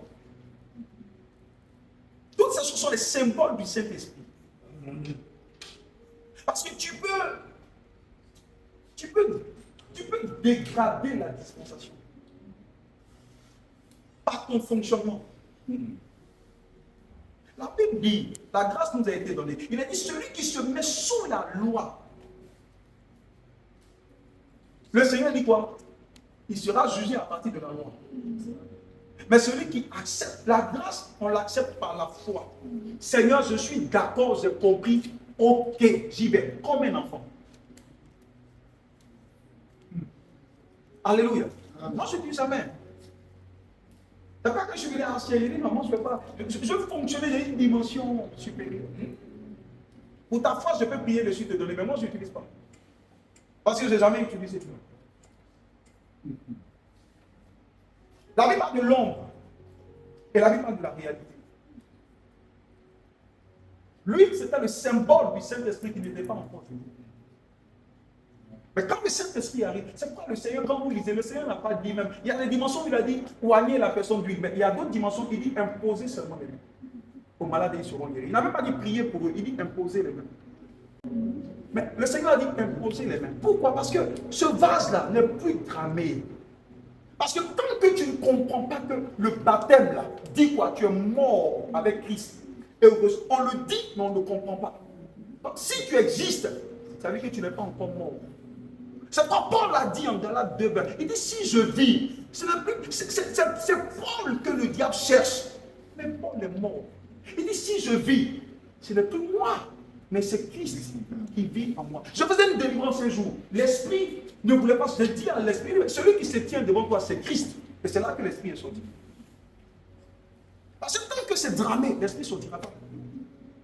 Toutes ces choses sont les symboles du Saint-Esprit. Parce que tu peux dégrader la dispensation par ton fonctionnement. La Bible dit, la grâce nous a été donnée. Il a dit, celui qui se met sous la loi, le Seigneur dit quoi? Il sera jugé à partir de la loi. Mais celui qui accepte la grâce, on l'accepte par la foi. Seigneur, je suis d'accord, j'ai compris. Ok, j'y vais, comme un enfant. Alléluia. Moi, je dis jamais. C'est pas que je suis venu en ciel, maman, je ne veux pas. Je veux fonctionner dans une dimension supérieure. Pour ta foi, je peux prier dessus, te donner, mais moi, je n'utilise pas. Parce que je n'ai jamais utilisé. La Bible parle de l'ombre et la Bible parle de la réalité. L'huile, c'était le symbole du Saint-Esprit qui n'était pas encore venu. Mais quand le Saint-Esprit arrive, c'est pourquoi le Seigneur, quand vous lisez, le Seigneur n'a pas dit même. Il y a des dimensions où il a dit oignez la personne d'huile, mais il y a d'autres dimensions où il dit imposez seulement les mains. Aux malades, ils seront guéris. Il n'a même pas dit prier pour eux, il dit imposer les mains. Mais le Seigneur a dit imposer les mains. Pourquoi? Parce que ce vase-là n'est plus cramé. Parce que tant que tu ne comprends pas que le baptême là dit quoi? Tu es mort avec Christ. Et on le dit, mais on ne comprend pas. Donc, si tu existes, ça veut dire que tu n'es pas encore mort. C'est pourquoi Paul a dit en Galates 2, il dit si je vis, c'est Paul que le diable cherche. Mais Paul est mort. Il dit si je vis, ce n'est plus moi, mais c'est Christ qui vit en moi. Je faisais une délivrance un jour. L'esprit ne voulait pas se dire à l'esprit, celui qui se tient devant toi, c'est Christ. Et c'est là que l'esprit est sorti. Parce que tant que c'est dramé, l'esprit ne sortira pas.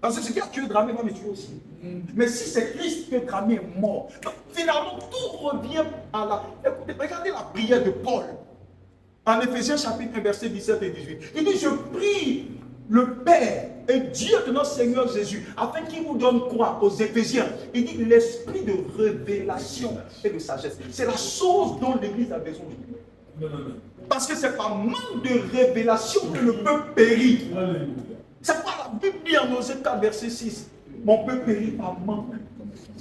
Parce que ce qui a tué dramé va me tuer aussi. Mais si c'est Christ que dramé est mort, donc finalement tout revient à la... Écoutez, regardez la prière de Paul. En Éphésiens chapitre 1, versets 17 et 18. Il dit, je prie le Père et Dieu de notre Seigneur Jésus, afin qu'il vous donne quoi aux Éphésiens? Il dit l'esprit de révélation et de sagesse. C'est la chose dont l'Église a besoin. Parce que c'est par manque de révélation que le peuple périt. C'est pas la Bible dit en Osée 4, verset 6. Mon peuple périt par manque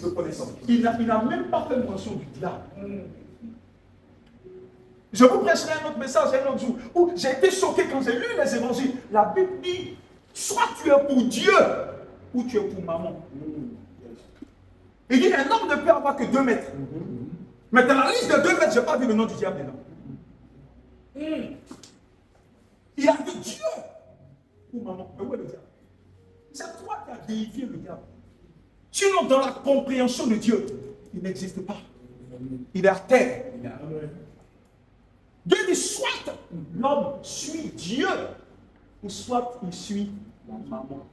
de connaissance. Il n'a même pas fait mention du diable. Je vous prêcherai un autre message un autre jour où j'ai été choqué quand j'ai lu les évangiles. La Bible dit, soit tu es pour Dieu ou tu es pour maman. Il dit, un homme ne peut avoir que 2 mètres. Mais dans la liste de 2 mètres, je n'ai pas vu le nom du diable dedans. Il a dit Dieu ou maman. Mais où est le diable? C'est toi qui as déifié le diable. Sinon, dans la compréhension de Dieu, il n'existe pas. Il est à terre. Dieu dit soit l'homme suit Dieu, ou soit il suit la maman.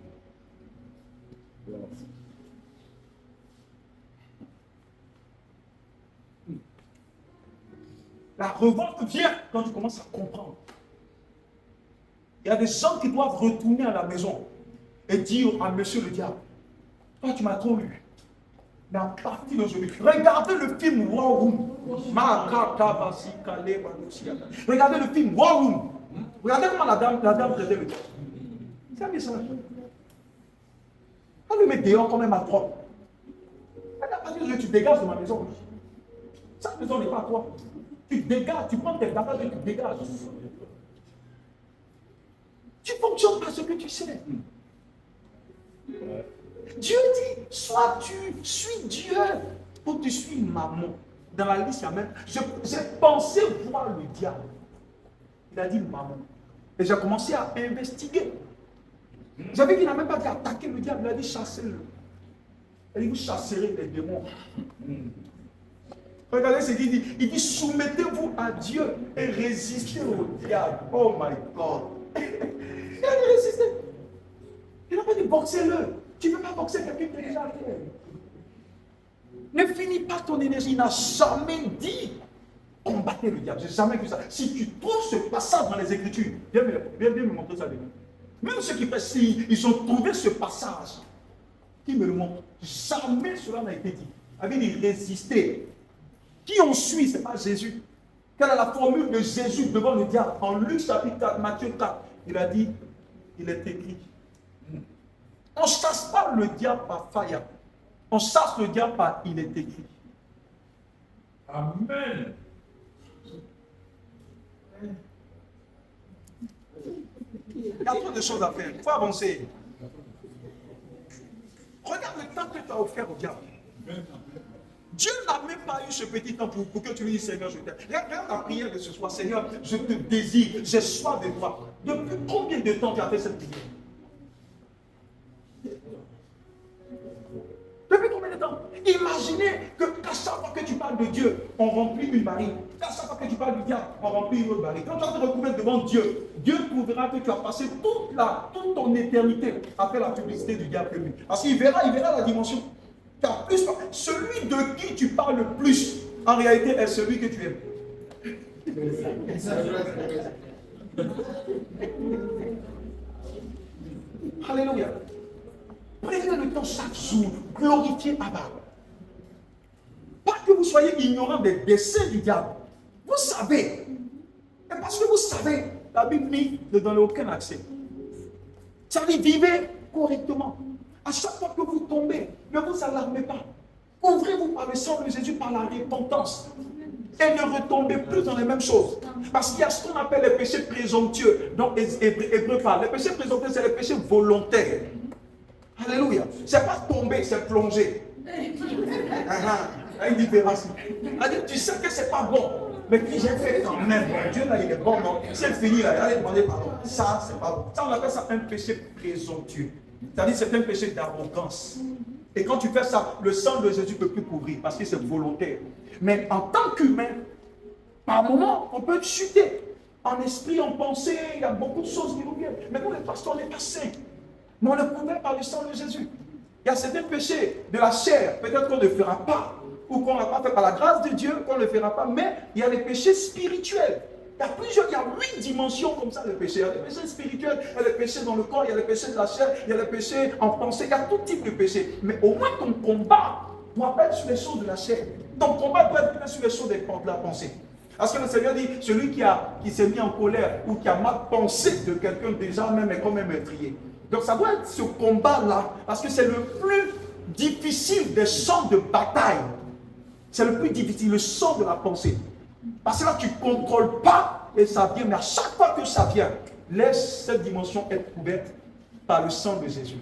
La révolte vient quand tu commences à comprendre. Il y a des gens qui doivent retourner à la maison et dire à monsieur le diable, toi tu m'as trop lu. Mais à partir d'aujourd'hui, regardez le film War Room. Regardez le film War Room. Regardez comment la dame traitait le diable. C'est un message. On le met dehors comme un malpropre. À partir d'aujourd'hui, tu dégages de ma maison. Cette maison n'est pas à toi. Tu dégages, tu prends tes bagages et tu dégages. Tu fonctionnes par ce que tu sais. Dieu dit, soit tu suis Dieu ou tu suis maman. Dans la liste, il y a même. J'ai pensé voir le diable. Il a dit maman. Et j'ai commencé à investiguer. J'avais qu'il n'a même pas dit attaquer le diable, il a dit chasser-le. Il a dit vous chasserez les démons. Regardez ce qu'il dit. Il dit soumettez-vous à Dieu et résistez au diable. Oh my God. Il a dit résister. Il n'a pas dit boxez-le. Tu ne peux pas boxer quelqu'un qui est déjà à terre. Ne finis pas ton énergie. Il n'a jamais dit combattez le diable. Je n'ai jamais vu ça. Si tu trouves ce passage dans les Écritures, viens me montrer ça demain. Même ceux qui prêchent, ils ont trouvé ce passage qui me le montre. Jamais cela n'a été dit. Avec dit résister. Qui on suit, ce n'est pas Jésus. Quelle est la formule de Jésus devant le diable? En Luc chapitre 4, Matthieu 4, il a dit, il est écrit. On ne chasse pas le diable par faïa. On chasse le diable par il est écrit. Amen. Il y a trop de choses à faire. Il faut avancer. Regarde le temps que tu as offert au diable. Dieu n'a même pas eu ce petit temps pour que tu lui dises Seigneur, je t'aime. Regarde la prière de ce soir. Seigneur, je te désire. J'ai soif de toi. Depuis combien de temps tu as fait cette prière? Depuis combien de temps? Imaginez qu'à chaque fois que tu parles de Dieu, on remplit une barrique. Qu'à chaque fois que tu parles du diable, on remplit une autre barrique. Quand tu vas te retrouver devant Dieu, Dieu trouvera que tu as passé toute ton éternité à faire la publicité du diable que lui. Parce qu'il verra la dimension. Car plus, celui de qui tu parles le plus, en réalité, est celui que tu aimes. Alléluia. Prenez le temps chaque jour, glorifiez Abba. Pas que vous soyez ignorant des desseins du diable. Vous savez. Et parce que vous savez, la Bible dit ne donnez aucun accès. Ça veut dire vivez correctement. À chaque fois que vous tombez, ne vous alarmez pas. Ouvrez-vous par le sang de Jésus, par la repentance. Et ne retombez plus dans les mêmes choses. Parce qu'il y a ce qu'on appelle les péchés présomptueux, dont Hébreu parle. Les péchés présomptueux, c'est les péchés volontaires. Alléluia. C'est pas tomber, c'est plonger. Il y a une différence. Tu sais que c'est pas bon. Mais puis j'ai fait quand même. Dieu là, il est bon, non? C'est fini là, allez demander pardon. Ça, c'est pas bon. Ça, on appelle ça un péché présomptueux. C'est-à-dire c'est un péché d'arrogance. Et quand tu fais ça, le sang de Jésus ne peut plus couvrir parce que c'est volontaire. Mais en tant qu'humain, par moment, on peut chuter. En esprit, en pensée, il y a beaucoup de choses qui nous viennent. Mais nous, les pasteurs, on n'est pas saints. Mais on est couverts par le sang de Jésus. Il y a certains péchés de la chair, peut-être qu'on ne fera pas, ou qu'on n'a pas fait par la grâce de Dieu, qu'on ne le fera pas, mais il y a les péchés spirituels. Il y a 8 dimensions comme ça de péchés. Il y a les péchés spirituels, il y a les péchés dans le corps, il y a les péchés de la chair, il y a les péchés en pensée, il y a tout type de péchés. Mais au moins ton combat doit pas être sur les choses de la chair. Ton combat doit être sur les choses de la pensée. Parce que le Seigneur dit, celui qui s'est mis en colère ou qui a mal pensé de quelqu'un déjà même est comme un meurtrier. Donc ça doit être ce combat-là, parce que c'est le plus difficile des champs de bataille. C'est le plus difficile, le champ de la pensée. Parce que là, tu ne contrôles pas et ça vient, mais à chaque fois que ça vient, laisse cette dimension être couverte par le sang de Jésus.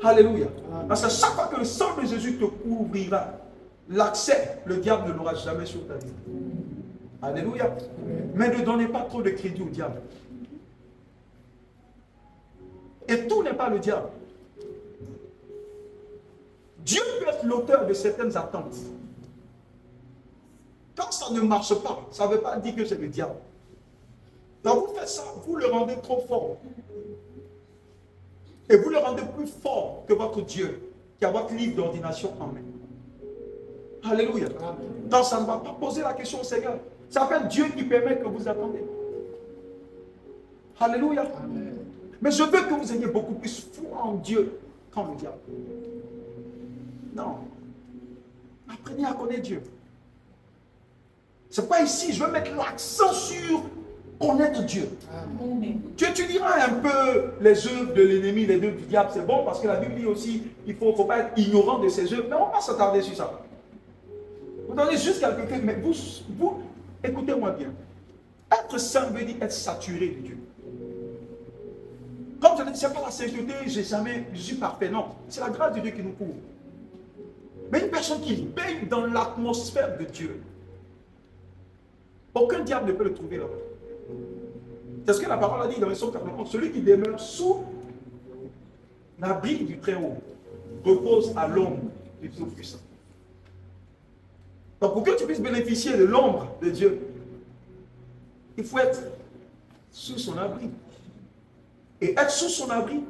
Alléluia. Parce que chaque fois que le sang de Jésus te couvrira, l'accès, le diable ne l'aura jamais sur ta vie. Alléluia. Mais ne donnez pas trop de crédit au diable. Et tout n'est pas le diable. Dieu peut être l'auteur de certaines attentes. Quand ça ne marche pas, ça ne veut pas dire que c'est le diable. Quand vous faites ça, vous le rendez trop fort. Et vous le rendez plus fort que votre Dieu, qui a votre livre d'ordination en main. Alléluia. Donc ça ne va pas poser la question au Seigneur. Ça s'appelle Dieu qui permet que vous attendez. Alléluia. Amen. Mais je veux que vous ayez beaucoup plus foi en Dieu qu'en le diable. Non. Apprenez à connaître Dieu. C'est pas ici, je veux mettre l'accent sur connaître Dieu. Amen. Tu étudieras un peu les œuvres de l'ennemi, les œuvres du diable, c'est bon parce que la Bible dit aussi il ne faut pas être ignorant de ses œuvres, mais on va pas s'attarder sur ça. Vous donnez juste quelque chose, mais vous écoutez-moi bien. Être saint veut dire être saturé de Dieu. Comme je l'ai dit, ce n'est pas la sainteté, je suis parfait, non. C'est la grâce de Dieu qui nous couvre. Mais une personne qui baigne dans l'atmosphère de Dieu, aucun diable ne peut le trouver là-bas. C'est ce que la parole a dit dans le psaume 41. Celui qui demeure sous l'abri du Très-Haut repose à l'ombre du Tout-Puissant. Donc pour que tu puisses bénéficier de l'ombre de Dieu, il faut être sous son abri. Et être sous son abri,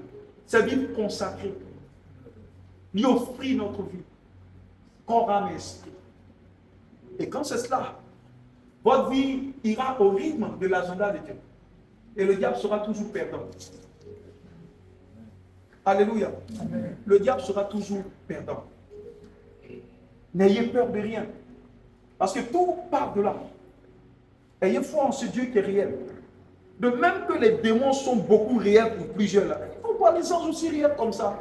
c'est vivre consacré. Lui offrir notre vie, corps, âme et esprit. Et quand c'est cela, votre vie ira au rythme de l'agenda de Dieu. Et le diable sera toujours perdant. Alléluia. Amen. Le diable sera toujours perdant. N'ayez peur de rien. Parce que tout part de là. Ayez foi en ce Dieu qui est réel. De même que les démons sont beaucoup réels pour plusieurs là. Il faut voir les anges aussi réels comme ça.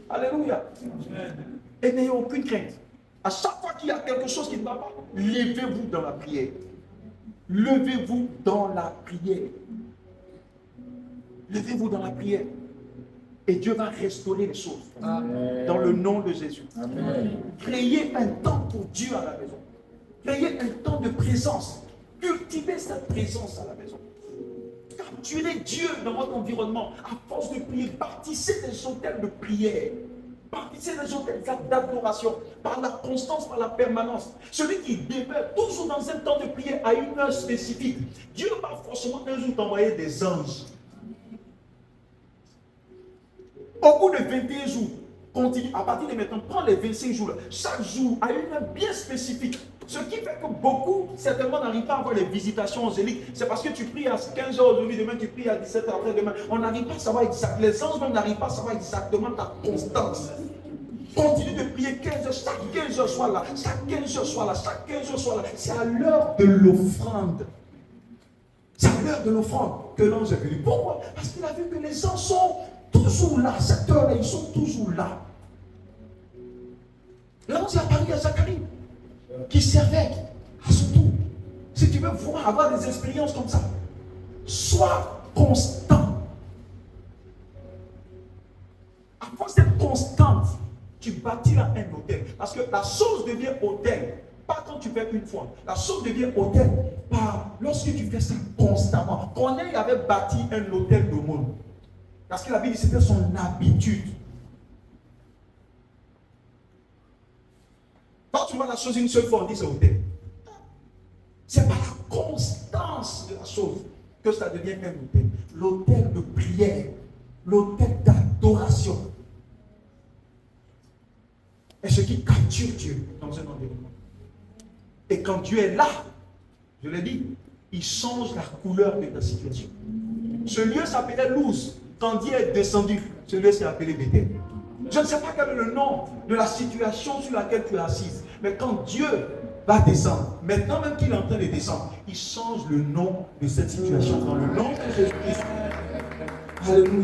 Alléluia. Amen. Et n'ayez aucune crainte. À chaque fois qu'il y a quelque chose qui ne va pas, levez-vous dans la prière. Levez-vous dans la prière. Levez-vous dans la prière. Et Dieu va restaurer les choses. Amen. Dans le nom de Jésus. Amen. Créez un temps pour Dieu à la maison. Créez un temps de présence. Cultivez cette présence à la maison. Capturez Dieu dans votre environnement. À force de prier, bâtissez des hôtels de prière. Bâtissez des hôtels d'adoration. Par la constance, par la permanence. Celui qui demeure toujours dans un temps de prière à une heure spécifique. Dieu va forcément un jour t'envoyer des anges. Au bout de 21 jours, continue, à partir de maintenant, prends les 25 jours, chaque jour à une heure bien spécifique. Ce qui fait que beaucoup, certainement, n'arrivent pas à avoir les visitations angéliques. C'est parce que tu pries à 15h aujourd'hui, demain tu pries à 17h après demain. On n'arrive pas à savoir exactement, les anges même n'arrivent pas à savoir exactement ta constance. Continue de prier 15 heures, chaque 15 heures sois là, chaque 15 heures sois là, chaque 15 heures sois là. C'est à l'heure de l'offrande. C'est à l'heure de l'offrande que l'ange est venu. Pourquoi? Parce qu'il a vu que les anges sont tout toujours là, cette heure-là, ils sont toujours là. L'ange est apparu à Zacharie, qui servait à son tour. Si tu veux voir, avoir des expériences comme ça, sois constant. À force d'être constante, tu bâtis là un hôtel. Parce que la chose devient hôtel, pas quand tu fais une fois. La chose devient hôtel lorsque tu fais ça constamment. Corneille avait bâti un hôtel de monde. Parce que la Bible, c'était son habitude. Quand tu vois la chose une seule fois, on dit c'est hôtel. C'est par la constance de la chose que ça devient un hôtel. L'hôtel de prière, l'hôtel d'adoration. Et ce qui capture Dieu dans un environnement. Et quand Dieu est là, je l'ai dit, il change la couleur de ta situation. Ce lieu s'appelait Luz. Quand Dieu est descendu, ce lieu s'est appelé Bethel. Je ne sais pas quel est le nom de la situation sur laquelle tu es assise. Mais quand Dieu va descendre, maintenant même qu'il est en train de descendre, il change le nom de cette situation dans le nom de Jésus-Christ. Alléluia.